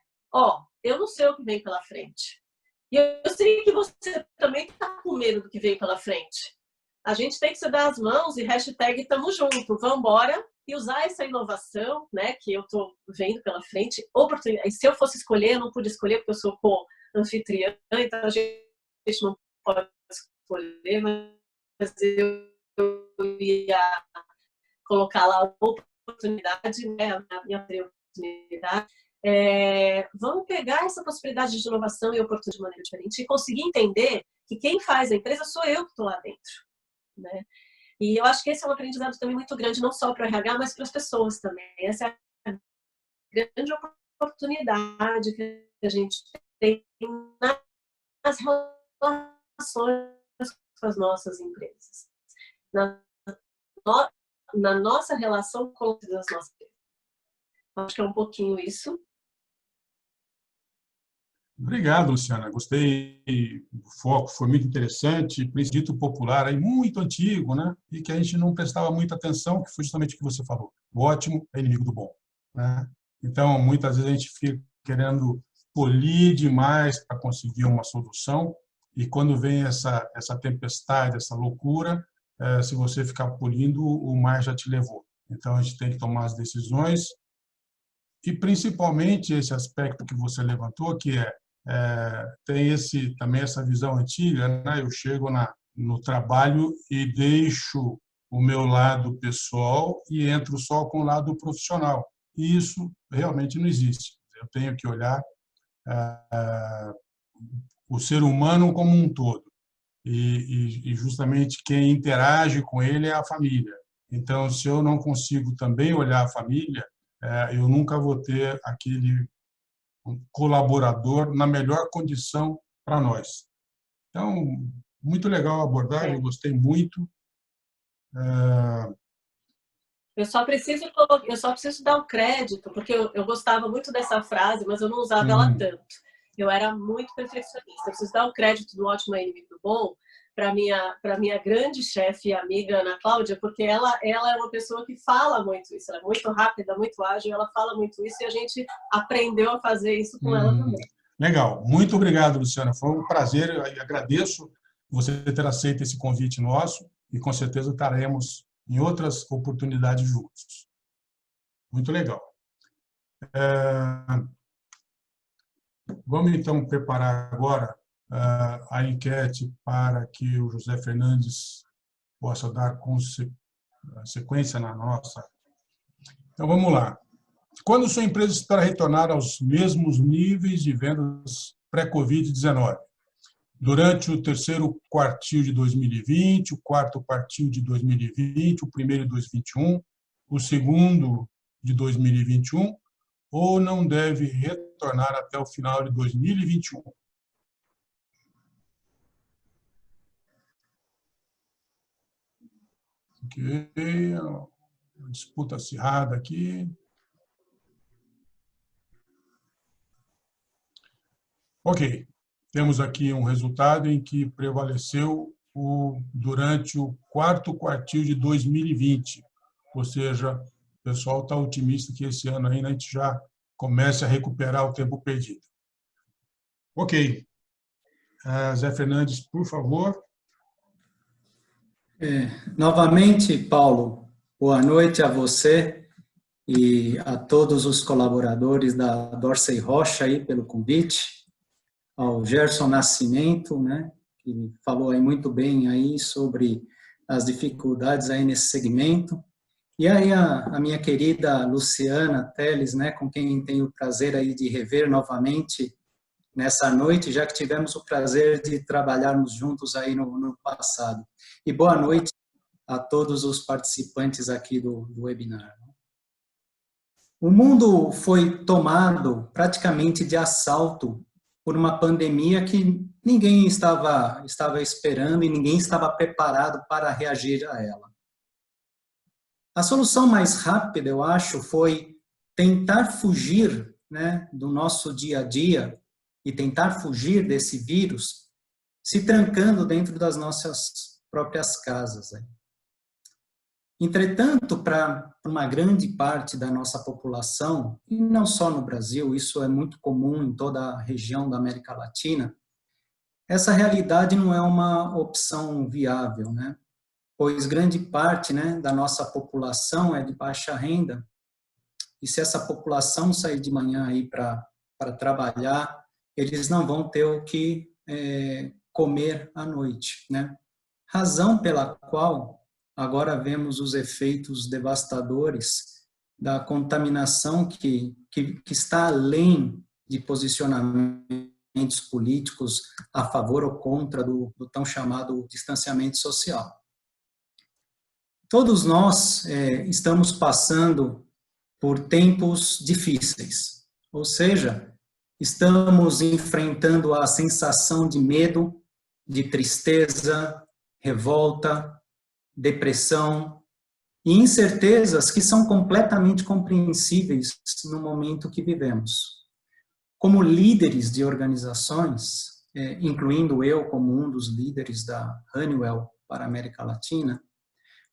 Speaker 5: eu não sei o que vem pela frente. E eu sei que você também está com medo do que vem pela frente. A gente tem que se dar as mãos e hashtag tamo junto, vamos embora e usar essa inovação, né, que eu estou vendo pela frente. Oportunidade. E se eu fosse escolher, eu não pude escolher porque eu sou co-anfitriã, então a gente não pode escolher, mas eu ia colocar lá a oportunidade, né, a minha oportunidade. Vamos pegar essa possibilidade de inovação e oportunidade de maneira diferente e conseguir entender que quem faz a empresa sou eu que estou lá dentro, né? E eu acho que esse é um aprendizado também muito grande, não só para o RH, mas para as pessoas também. Essa é a grande oportunidade que a gente tem nas relações com as nossas empresas, na nossa relação com as nossas empresas. Acho que é um pouquinho isso.
Speaker 1: Obrigado, Luciana. Gostei do foco, foi muito interessante, dito popular, aí, muito antigo, né? E que a gente não prestava muita atenção, que foi justamente o que você falou. O ótimo é inimigo do bom, né? Então, muitas vezes a gente fica querendo polir demais para conseguir uma solução, e quando vem essa tempestade, essa loucura, se você ficar polindo, o mar já te levou. Então, a gente tem que tomar as decisões, e principalmente esse aspecto que você levantou, que tem também essa visão antiga, né? Eu chego no trabalho e deixo o meu lado pessoal e entro só com o lado profissional. E isso realmente não existe. Eu tenho que olhar o ser humano como um todo. E justamente quem interage com ele é a família. Então, se eu não consigo também olhar a família, eu nunca vou ter aquele colaborador na melhor condição para nós. Então, muito legal a abordagem, gostei muito.
Speaker 5: Eu só preciso dar o crédito, porque eu gostava muito dessa frase, mas eu não usava ela tanto. Eu era muito perfeccionista. Eu preciso dar o crédito do ótimo é inimigo do bom para minha grande chefe e amiga Ana Cláudia, porque ela é uma pessoa que fala muito isso, ela é muito rápida, muito ágil, ela fala muito isso e a gente aprendeu a fazer isso com ela também.
Speaker 1: Legal, muito obrigado, Luciana, foi um prazer, eu agradeço você ter aceito esse convite nosso e com certeza estaremos em outras oportunidades juntos. Muito legal. Vamos então preparar agora a enquete para que o José Fernandes possa dar sequência na nossa. Então, vamos lá. Quando sua empresa espera retornar aos mesmos níveis de vendas pré-Covid-19? Durante o terceiro quartil de 2020, o quarto quartil de 2020, o primeiro de 2021, o segundo de 2021, ou não deve retornar até o final de 2021? Ok, disputa acirrada aqui. Ok, temos aqui um resultado em que prevaleceu durante o quarto quartil de 2020, ou seja, o pessoal está otimista que esse ano ainda a gente já comece a recuperar o tempo perdido. Ok, Zé Fernandes, por favor.
Speaker 6: Novamente, Paulo, boa noite a você e a todos os colaboradores da Dorsey Rocha aí pelo convite, ao Gerson Nascimento, né, que falou aí muito bem aí sobre as dificuldades aí nesse segmento, e aí a minha querida Luciana Teles, né, com quem tenho o prazer aí de rever novamente nessa noite, já que tivemos o prazer de trabalharmos juntos aí no passado. E boa noite a todos os participantes aqui do webinar. O mundo foi tomado praticamente de assalto por uma pandemia que ninguém estava esperando e ninguém estava preparado para reagir a ela. A solução mais rápida, eu acho, foi tentar fugir, né, do nosso dia a dia e tentar fugir desse vírus, se trancando dentro das nossas próprias casas. Entretanto, para uma grande parte da nossa população, e não só no Brasil, isso é muito comum em toda a região da América Latina, essa realidade não é uma opção viável, né? Pois grande parte, né, da nossa população é de baixa renda, e se essa população sair de manhã aí para trabalhar, eles não vão ter o que comer à noite, né? Razão pela qual agora vemos os efeitos devastadores da contaminação que está além de posicionamentos políticos a favor ou contra do tão chamado distanciamento social. Todos nós estamos passando por tempos difíceis, ou seja, estamos enfrentando a sensação de medo, de tristeza, revolta, depressão e incertezas que são completamente compreensíveis no momento que vivemos. Como líderes de organizações, incluindo eu como um dos líderes da Honeywell para a América Latina,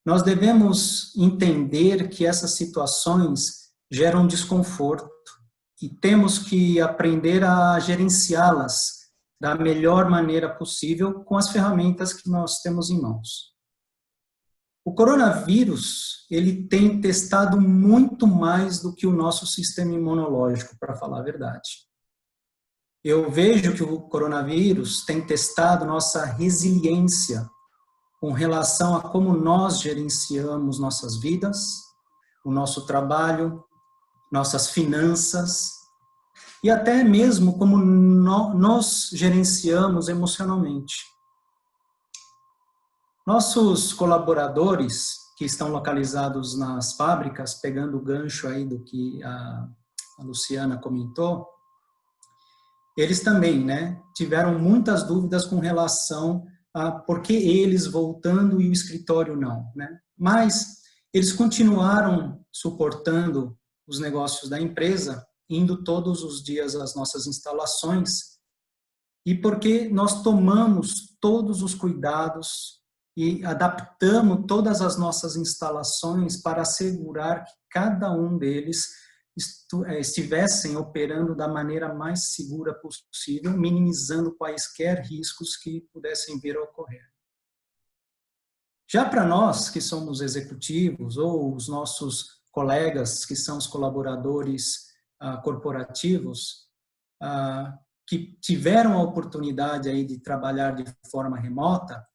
Speaker 6: nós devemos entender que essas situações geram desconforto e temos que aprender a gerenciá-las da melhor maneira possível com as ferramentas que nós temos em mãos. O coronavírus, ele tem testado muito mais do que o nosso sistema imunológico, para falar a verdade. Eu vejo que o coronavírus tem testado nossa resiliência com relação a como nós gerenciamos nossas vidas, o nosso trabalho, nossas finanças e até mesmo como nós gerenciamos emocionalmente. Nossos colaboradores que estão localizados nas fábricas, pegando o gancho aí do que a Luciana comentou, eles também, né, tiveram muitas dúvidas com relação a por que eles voltando e o escritório não, né? Mas eles continuaram suportando os negócios da empresa, indo todos os dias às nossas instalações, e porque nós tomamos todos os cuidados e adaptamos todas as nossas instalações para assegurar que cada um deles estivessem operando da maneira mais segura possível, minimizando quaisquer riscos que pudessem vir a ocorrer. Já para nós, que somos executivos, ou os nossos colegas, que são os colaboradores corporativos, que tiveram a oportunidade aí de trabalhar de forma remota,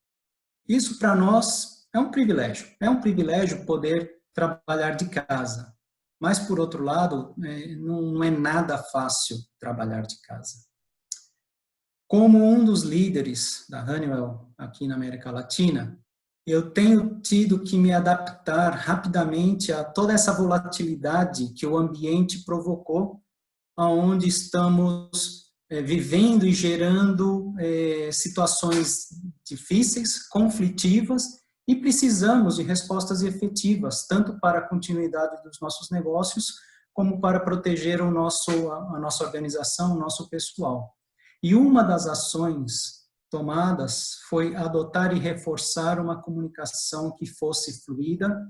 Speaker 6: isso para nós é um privilégio poder trabalhar de casa. Mas, por outro lado, não é nada fácil trabalhar de casa. Como um dos líderes da Honeywell aqui na América Latina, eu tenho tido que me adaptar rapidamente a toda essa volatilidade que o ambiente provocou, onde estamos vivendo e gerando situações difíceis, conflitivas, e precisamos de respostas efetivas, tanto para a continuidade dos nossos negócios, como para proteger a nossa organização, o nosso pessoal. E uma das ações tomadas foi adotar e reforçar uma comunicação que fosse fluida,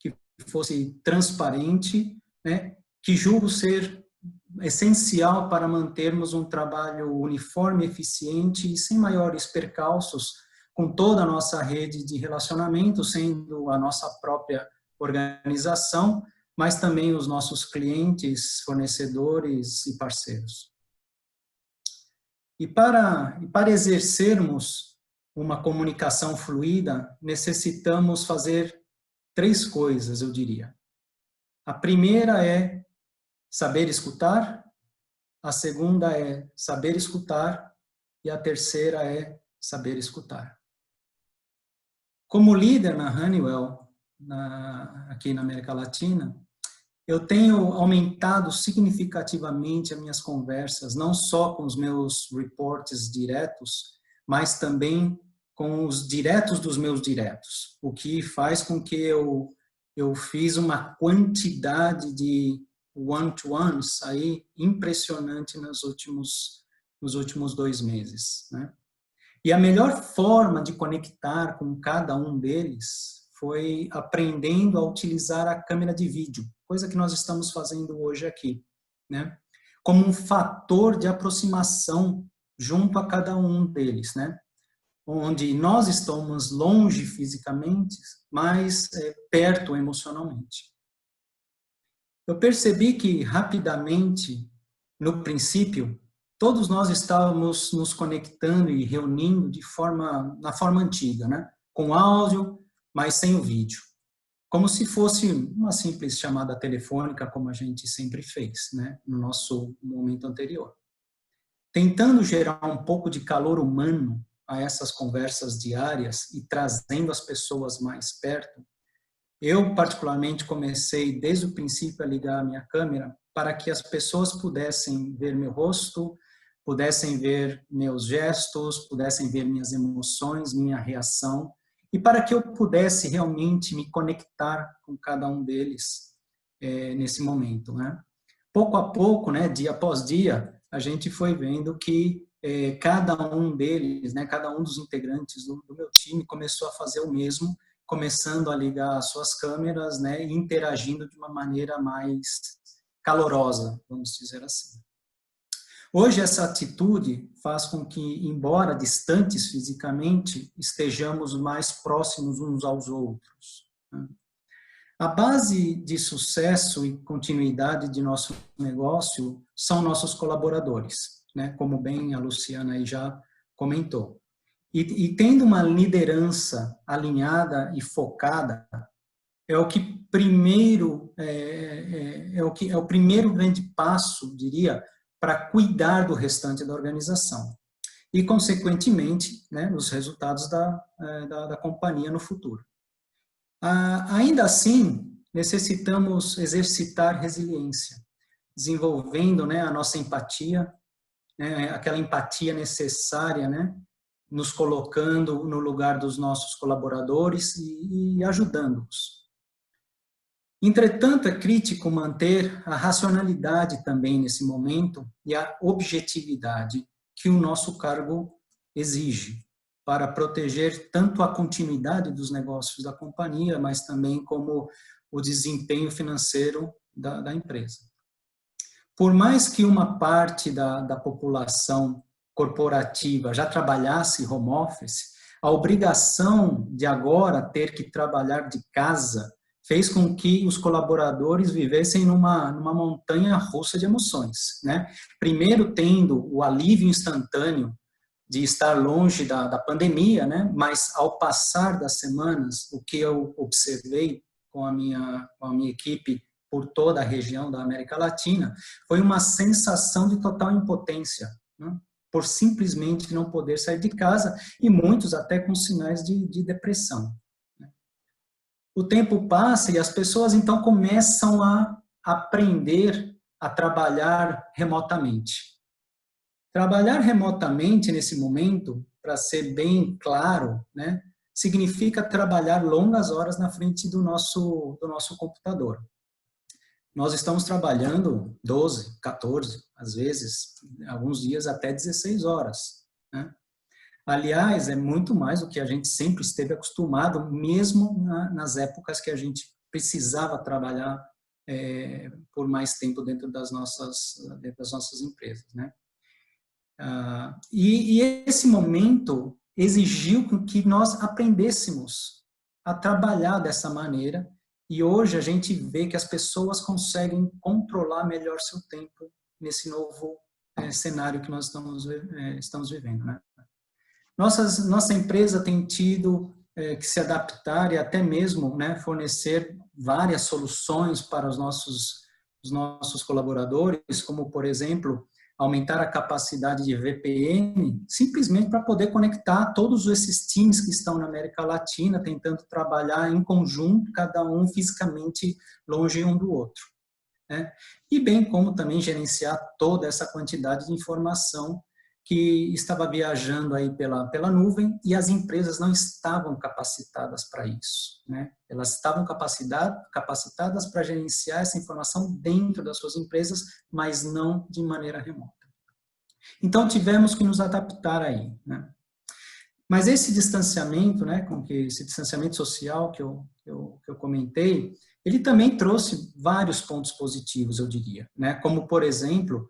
Speaker 6: que fosse transparente, né, que julgo ser essencial para mantermos um trabalho uniforme, eficiente e sem maiores percalços com toda a nossa rede de relacionamento, sendo a nossa própria organização, mas também os nossos clientes, fornecedores e parceiros. E para exercermos uma comunicação fluida, necessitamos fazer 3 coisas, eu diria. A primeira é saber escutar, a segunda é saber escutar e a terceira é saber escutar. Como líder na Honeywell, aqui na América Latina, eu tenho aumentado significativamente as minhas conversas, não só com os meus reportes diretos, mas também com os diretos dos meus diretos, o que faz com que eu fiz uma quantidade de one-to-ones aí impressionante nos últimos 2 meses, né? E a melhor forma de conectar com cada um deles foi aprendendo a utilizar a câmera de vídeo, coisa que nós estamos fazendo hoje aqui, né? Como um fator de aproximação junto a cada um deles, né? Onde nós estamos longe fisicamente, mas perto emocionalmente. Eu percebi que rapidamente, no princípio, todos nós estávamos nos conectando e reunindo na forma antiga, né? Com áudio, mas sem o vídeo. Como se fosse uma simples chamada telefônica, como a gente sempre fez, né? No nosso momento anterior. Tentando gerar um pouco de calor humano a essas conversas diárias e trazendo as pessoas mais perto, eu particularmente comecei desde o princípio a ligar a minha câmera para que as pessoas pudessem ver meu rosto, pudessem ver meus gestos, pudessem ver minhas emoções, minha reação, e para que eu pudesse realmente me conectar com cada um deles nesse momento, né? Pouco a pouco, né, dia após dia, a gente foi vendo que cada um deles, né, cada um dos integrantes do meu time começou a fazer o mesmo, começando a ligar as suas câmeras, né, e interagindo de uma maneira mais calorosa, vamos dizer assim. Hoje, essa atitude faz com que, embora distantes fisicamente, estejamos mais próximos uns aos outros, né? A base de sucesso e continuidade de nosso negócio são nossos colaboradores, né? Como bem a Luciana aí já comentou. E tendo uma liderança alinhada e focada, é o que primeiro é o primeiro grande passo, diria, para cuidar do restante da organização e, consequentemente, né, os resultados da companhia no futuro. Ainda assim, necessitamos exercitar resiliência, desenvolvendo, né, a nossa empatia, né, aquela empatia necessária, né, nos colocando no lugar dos nossos colaboradores e ajudando-os. Entretanto, é crítico manter a racionalidade também nesse momento e a objetividade que o nosso cargo exige para proteger tanto a continuidade dos negócios da companhia, mas também como o desempenho financeiro da empresa. Por mais que uma parte da população corporativa já trabalhasse home office, a obrigação de agora ter que trabalhar de casa fez com que os colaboradores vivessem numa montanha russa de emoções, né? Primeiro tendo o alívio instantâneo de estar longe da pandemia, né? Mas ao passar das semanas, o que eu observei com a minha equipe por toda a região da América Latina foi uma sensação de total impotência, né? Por simplesmente não poder sair de casa e muitos até com sinais de depressão. O tempo passa e as pessoas então começam a aprender a trabalhar remotamente. Trabalhar remotamente nesse momento, para ser bem claro, né, significa trabalhar longas horas na frente do nosso computador. Nós estamos trabalhando 12, 14, às vezes, alguns dias até 16 horas, né? Aliás, é muito mais do que a gente sempre esteve acostumado, mesmo nas épocas que a gente precisava trabalhar por mais tempo dentro das nossas empresas, né? E esse momento exigiu que nós aprendêssemos a trabalhar dessa maneira, e hoje a gente vê que as pessoas conseguem controlar melhor seu tempo nesse novo cenário que nós estamos vivendo, né? Nossa empresa tem tido que se adaptar e até mesmo, né, fornecer várias soluções para os nossos colaboradores, como, por exemplo, aumentar a capacidade de VPN, simplesmente para poder conectar todos esses times que estão na América Latina, tentando trabalhar em conjunto, cada um fisicamente longe um do outro, né? E bem como também gerenciar toda essa quantidade de informação que estava viajando aí pela nuvem, e as empresas não estavam capacitadas para isso, né? Elas estavam capacitadas para gerenciar essa informação dentro das suas empresas, mas não de maneira remota. Então, tivemos que nos adaptar aí, né? Mas esse distanciamento, né, esse distanciamento social que eu comentei, ele também trouxe vários pontos positivos, eu diria, né? Como, por exemplo,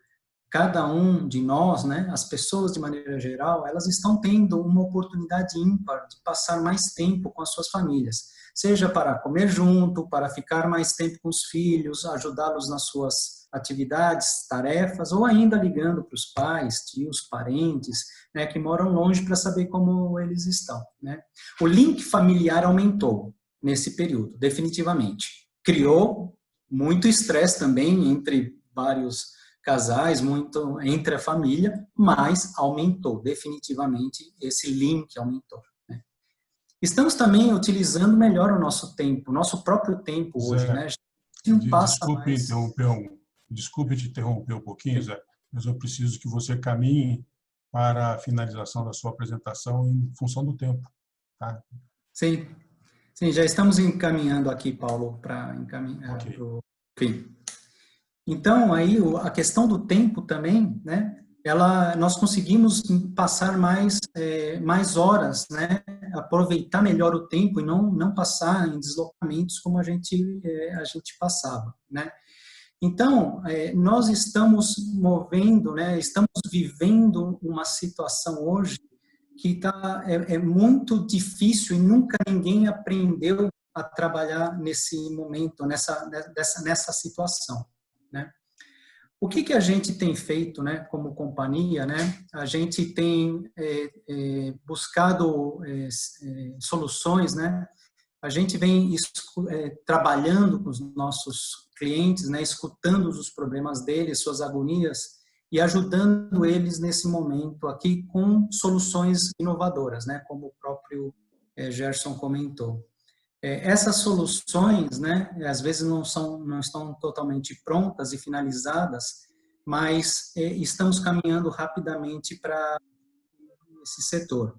Speaker 6: cada um de nós, né, as pessoas de maneira geral, elas estão tendo uma oportunidade ímpar de passar mais tempo com as suas famílias, seja para comer junto, para ficar mais tempo com os filhos, ajudá-los nas suas atividades, tarefas, ou ainda ligando para os pais, tios, parentes, né, que moram longe para saber como eles estão, né? O link familiar aumentou nesse período, definitivamente. Criou muito estresse também entre vários casais, muito entre a família, mas aumentou, definitivamente, esse link aumentou, né? Estamos também utilizando melhor o nosso tempo, o nosso próprio tempo hoje, né?
Speaker 1: Desculpe te interromper um pouquinho, Zé, mas eu preciso que você caminhe para a finalização da sua apresentação em função do tempo, tá?
Speaker 6: Sim, já estamos encaminhando aqui, Paulo, para encaminhar para o fim. Então, aí, a questão do tempo também, né, nós conseguimos passar mais horas, né, aproveitar melhor o tempo e não passar em deslocamentos como a gente passava, né. Então, nós estamos né, estamos vivendo uma situação hoje que é muito difícil e nunca ninguém aprendeu a trabalhar nesse momento, nessa situação, né? O que a gente tem feito, né, como companhia, né? A gente tem buscado soluções, né? A gente vem trabalhando com os nossos clientes, né, escutando os problemas deles, suas agonias, e ajudando eles nesse momento aqui com soluções inovadoras, né, como o próprio Gerson comentou. Essas soluções, né, às vezes não estão totalmente prontas e finalizadas, mas estamos caminhando rapidamente para esse setor.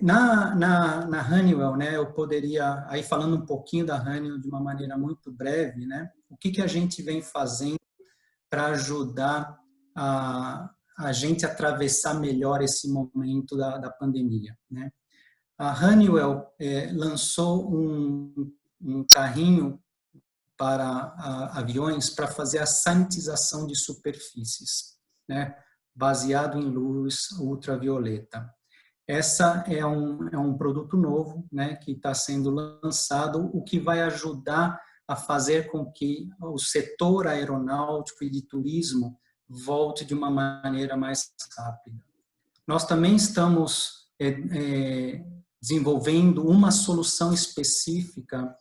Speaker 6: Na Honeywell, né, eu poderia, aí falando um pouquinho da Honeywell de uma maneira muito breve, né, o que a gente vem fazendo para ajudar a gente a atravessar melhor esse momento da pandemia, né? A Honeywell lançou um carrinho para aviões para fazer a sanitização de superfícies, né, baseado em luz ultravioleta. Essa é um produto novo, né, que está sendo lançado, o que vai ajudar a fazer com que o setor aeronáutico e de turismo volte de uma maneira mais rápida. Nós também estamos desenvolvendo uma solução específica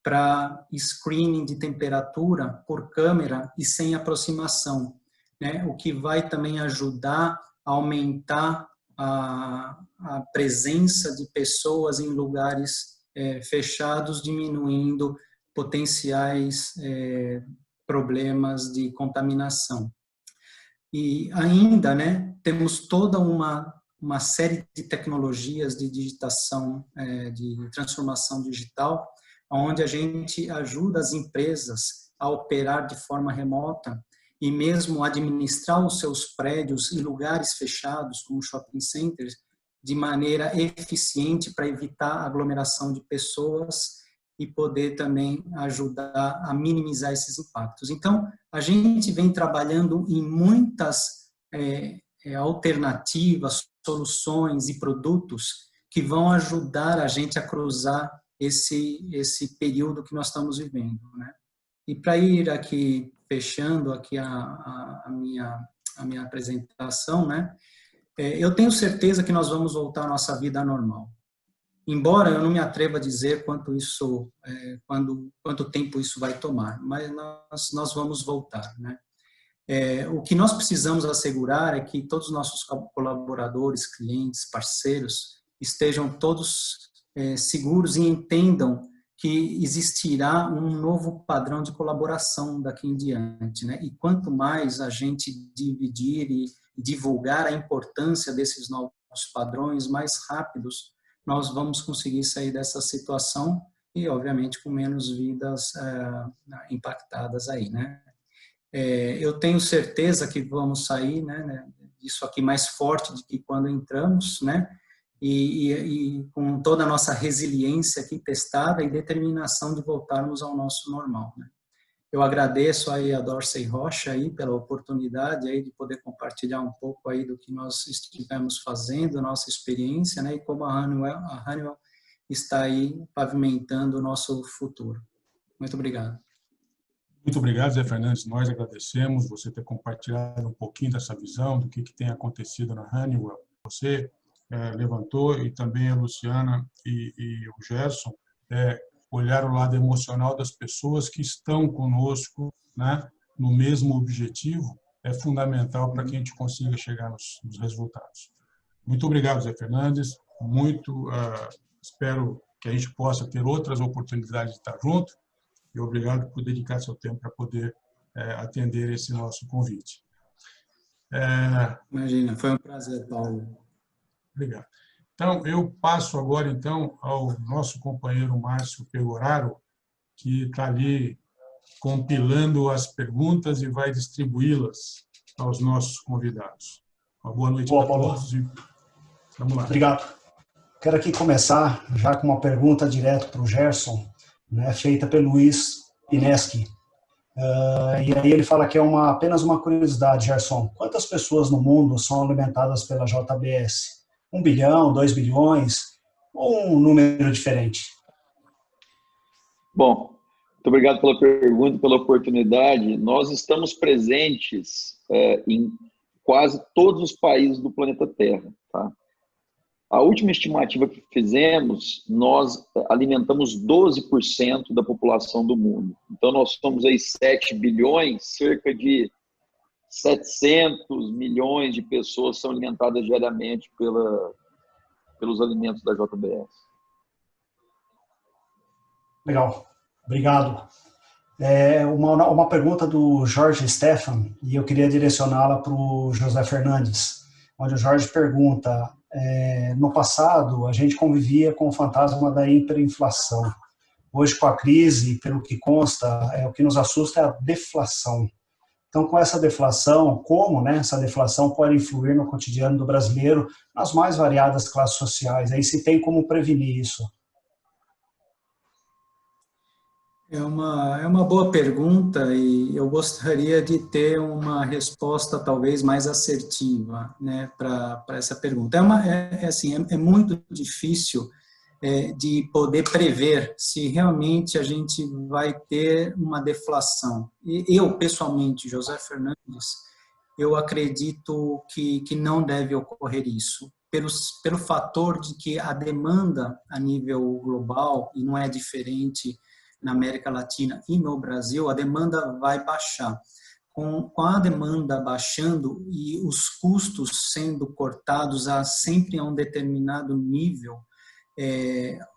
Speaker 6: para screening de temperatura por câmera e sem aproximação, né, o que vai também ajudar a aumentar a presença de pessoas em lugares fechados, diminuindo potenciais problemas de contaminação. E ainda, né, temos toda uma série de tecnologias de digitação, de transformação digital, onde a gente ajuda as empresas a operar de forma remota e mesmo administrar os seus prédios em lugares fechados, como shopping centers, de maneira eficiente para evitar a aglomeração de pessoas e poder também ajudar a minimizar esses impactos. Então, a gente vem trabalhando em muitas alternativas, soluções e produtos que vão ajudar a gente a cruzar esse período que nós estamos vivendo, né? E para ir aqui fechando aqui a minha apresentação, né? Eu tenho certeza que nós vamos voltar à nossa vida normal. Embora eu não me atreva a dizer quanto tempo isso vai tomar, mas nós vamos voltar, né? O que nós precisamos assegurar é que todos os nossos colaboradores, clientes, parceiros estejam todos seguros e entendam que existirá um novo padrão de colaboração daqui em diante, né? E quanto mais a gente dividir e divulgar a importância desses novos padrões mais rápidos, nós vamos conseguir sair dessa situação e, obviamente, com menos vidas impactadas aí, né? Eu tenho certeza que vamos sair, né, disso aqui mais forte do que quando entramos, né? E com toda a nossa resiliência aqui testada e determinação de voltarmos ao nosso normal, né? Eu agradeço aí a Dorsey Rocha aí pela oportunidade aí de poder compartilhar um pouco aí do que nós estivemos fazendo, nossa experiência, né? E como a Honeywell está aí pavimentando o nosso futuro. Muito obrigado.
Speaker 1: Muito obrigado, Zé Fernandes. Nós agradecemos você ter compartilhado um pouquinho dessa visão do que tem acontecido na Honeywell. Você levantou, e também a Luciana e o Gerson, olhar o lado emocional das pessoas que estão conosco, né, no mesmo objetivo, é fundamental para que a gente consiga chegar nos resultados. Muito obrigado, Zé Fernandes. Espero que a gente possa ter outras oportunidades de estar junto, e obrigado por dedicar seu tempo para poder atender esse nosso convite.
Speaker 6: Imagina, foi um prazer, Paulo.
Speaker 1: Obrigado. Então, eu passo agora, então, ao nosso companheiro Márcio Pegoraro, que está ali compilando as perguntas e vai distribuí-las aos nossos convidados. Uma boa noite para todos. Vamos lá.
Speaker 2: Obrigado. Quero aqui começar já com uma pergunta direto para o Gerson, né, feita pelo Luiz Ineschi. E aí ele fala que é apenas uma curiosidade, Gerson. Quantas pessoas no mundo são alimentadas pela JBS? 1 bilhão, 2 bilhões, ou um número diferente?
Speaker 4: Bom, muito obrigado pela pergunta e pela oportunidade. Nós estamos presentes em quase todos os países do planeta Terra, tá? A última estimativa que fizemos, nós alimentamos 12% da população do mundo. Então, nós somos aí 7 bilhões, cerca de 700 milhões de pessoas são alimentadas diariamente pelos alimentos da JBS.
Speaker 2: Legal, obrigado. Uma pergunta do Jorge Stefan, e eu queria direcioná-la para o José Fernandes, onde o Jorge pergunta, no passado a gente convivia com o fantasma da hiperinflação. Hoje, com a crise, pelo que consta, o que nos assusta é a deflação. Então, com essa deflação, como, né, essa deflação pode influir no cotidiano do brasileiro nas mais variadas classes sociais? Aí se tem como prevenir isso?
Speaker 6: É uma boa pergunta e eu gostaria de ter uma resposta talvez mais assertiva, né, para essa pergunta. É muito difícil de poder prever se realmente a gente vai ter uma deflação. E eu, pessoalmente, José Fernandes, eu acredito que não deve ocorrer isso, pelo fator de que a demanda a nível global, e não é diferente na América Latina e no Brasil, a demanda vai baixar. Com a demanda baixando e os custos sendo cortados sempre a um determinado nível,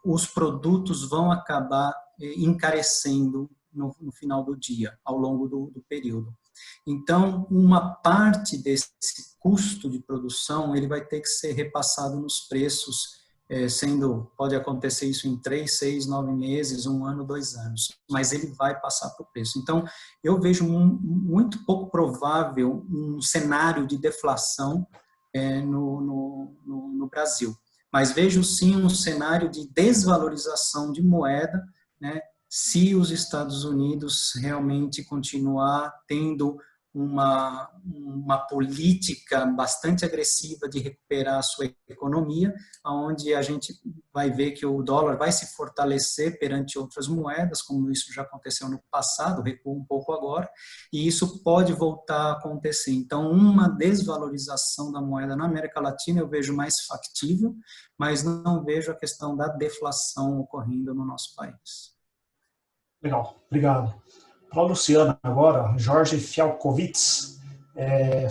Speaker 6: os produtos vão acabar encarecendo no final do dia, ao longo do período. Então, uma parte desse custo de produção, ele vai ter que ser repassado nos preços, pode acontecer isso em 3, 6, 9 meses, 1 ano, 2 anos, mas ele vai passar para o preço. Então, eu vejo muito pouco provável um cenário de deflação no Brasil. Mas vejo sim um cenário de desvalorização de moeda, né, se os Estados Unidos realmente continuar tendo uma política bastante agressiva de recuperar a sua economia, onde a gente vai ver que o dólar vai se fortalecer perante outras moedas, como isso já aconteceu no passado, recua um pouco agora, e isso pode voltar a acontecer. Então, uma desvalorização da moeda na América Latina eu vejo mais factível, mas não vejo a questão da deflação ocorrendo no nosso país.
Speaker 2: Legal, obrigado. Para a Luciana agora, Jorge Fialkowitz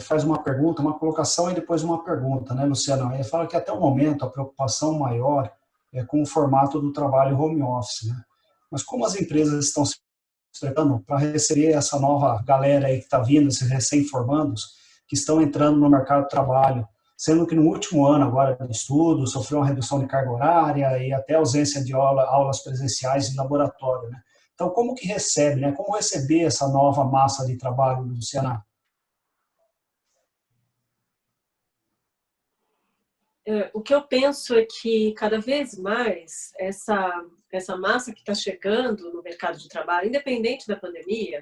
Speaker 2: faz uma pergunta, uma colocação e depois uma pergunta, né, Luciana? Ele fala que até o momento a preocupação maior é com o formato do trabalho home office, né? Mas como as empresas estão se preparando para receber essa nova galera aí que está vindo, esses recém-formandos, que estão entrando no mercado de trabalho, sendo que no último ano agora de estudo sofreu uma redução de carga horária e até ausência de aulas presenciais em laboratório, né? Então, como que recebe, né? Como receber essa nova massa de trabalho, Luciana?
Speaker 5: O que eu penso é que cada vez mais essa massa que está chegando no mercado de trabalho, independente da pandemia,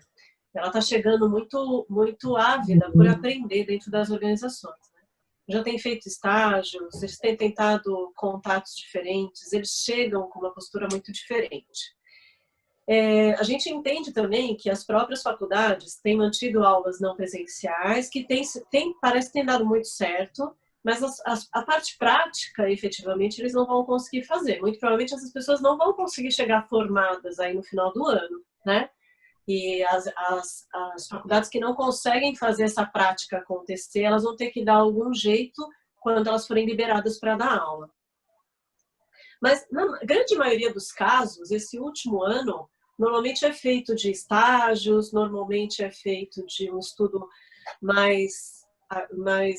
Speaker 5: ela está chegando muito ávida por aprender dentro das organizações, né? Já tem feito estágios, eles têm tentado contatos diferentes, eles chegam com uma postura muito diferente. A gente entende também que as próprias faculdades têm mantido aulas não presenciais, que parece que tem dado muito certo, mas a parte prática, efetivamente, eles não vão conseguir fazer. Muito provavelmente essas pessoas não vão conseguir chegar formadas aí no final do ano, né? E as faculdades que não conseguem fazer essa prática acontecer, elas vão ter que dar algum jeito quando elas forem liberadas para dar aula. Mas, na grande maioria dos casos, esse último ano, normalmente é feito de estágios, normalmente é feito de um estudo mais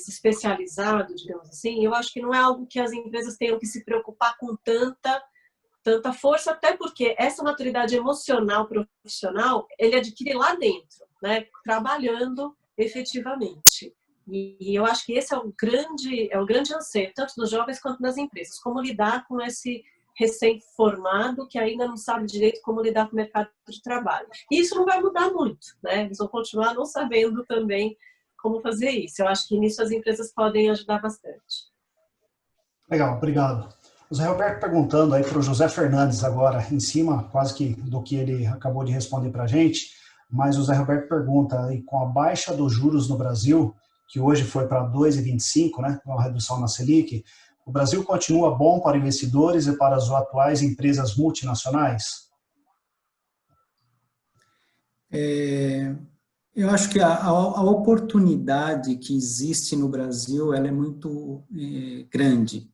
Speaker 5: especializado, digamos assim. Eu acho que não é algo que as empresas tenham que se preocupar com tanta força, até porque essa maturidade emocional, profissional, ele adquire lá dentro, né? Trabalhando efetivamente. E eu acho que esse é o grande anseio, tanto dos jovens quanto das empresas, como lidar com esse recém-formado que ainda não sabe direito como lidar com o mercado de trabalho. E isso não vai mudar muito, né? Eles vão continuar não sabendo também como fazer isso. Eu acho que nisso as empresas podem ajudar bastante.
Speaker 2: Legal, obrigado. O Zé Roberto perguntando aí para o José Fernandes agora, em cima quase que do que ele acabou de responder para a gente, mas o Zé Roberto pergunta aí, com a baixa dos juros no Brasil, que hoje foi para 2,25, né, uma redução na Selic, o Brasil continua bom para investidores e para as atuais empresas multinacionais?
Speaker 6: Eu acho que a oportunidade que existe no Brasil ela é muito grande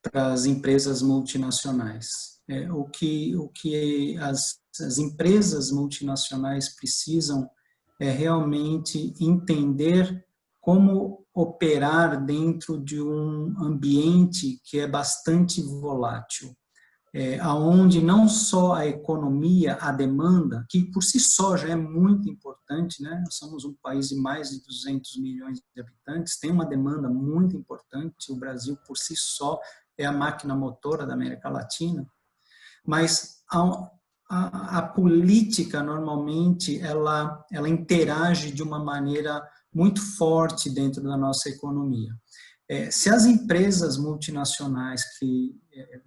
Speaker 6: para as empresas multinacionais. O que as empresas multinacionais precisam é realmente entender como operar dentro de um ambiente que é bastante volátil, aonde não só a economia, a demanda, que por si só já é muito importante, né? Nós somos um país de mais de 200 milhões de habitantes, tem uma demanda muito importante, o Brasil por si só é a máquina motora da América Latina, mas a política normalmente ela interage de uma maneira muito forte dentro da nossa economia. Se as empresas multinacionais que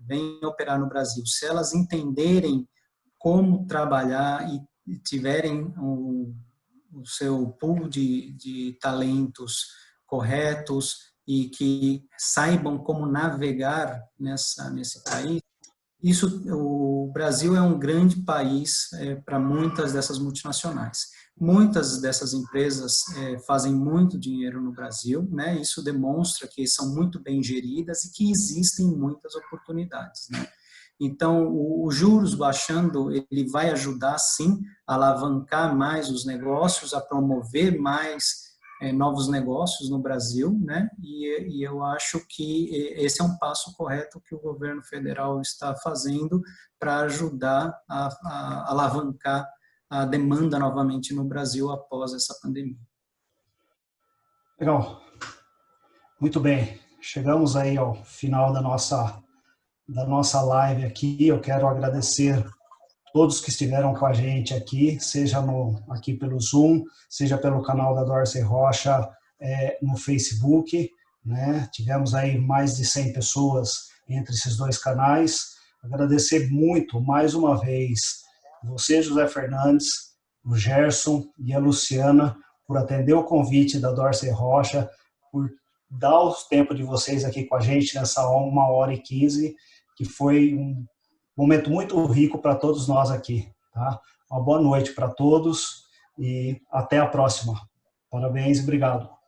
Speaker 6: vêm operar no Brasil, se elas entenderem como trabalhar e tiverem o seu pool de talentos corretos e que saibam como navegar nesse país, o Brasil é um grande país para muitas dessas multinacionais. Muitas dessas empresas fazem muito dinheiro no Brasil, né? Isso demonstra que são muito bem geridas e que existem muitas oportunidades, né? Então, os juros baixando, ele vai ajudar, sim, a alavancar mais os negócios, a promover mais novos negócios no Brasil, né? E eu acho que esse é um passo correto que o governo federal está fazendo para ajudar a alavancar a demanda novamente no Brasil após essa pandemia.
Speaker 2: Legal. Muito bem. Chegamos aí ao final da nossa live aqui. Eu quero agradecer todos que estiveram com a gente aqui, seja aqui pelo Zoom, seja pelo canal da Dorsey Rocha no Facebook, né? Tivemos aí mais de 100 pessoas entre esses dois canais. Agradecer muito, mais uma vez, você, José Fernandes, o Gerson e a Luciana, por atender o convite da Dorsey Rocha, por dar o tempo de vocês aqui com a gente nessa 1h15, que foi um momento muito rico para todos nós aqui. Tá? Uma boa noite para todos e até a próxima. Parabéns e obrigado.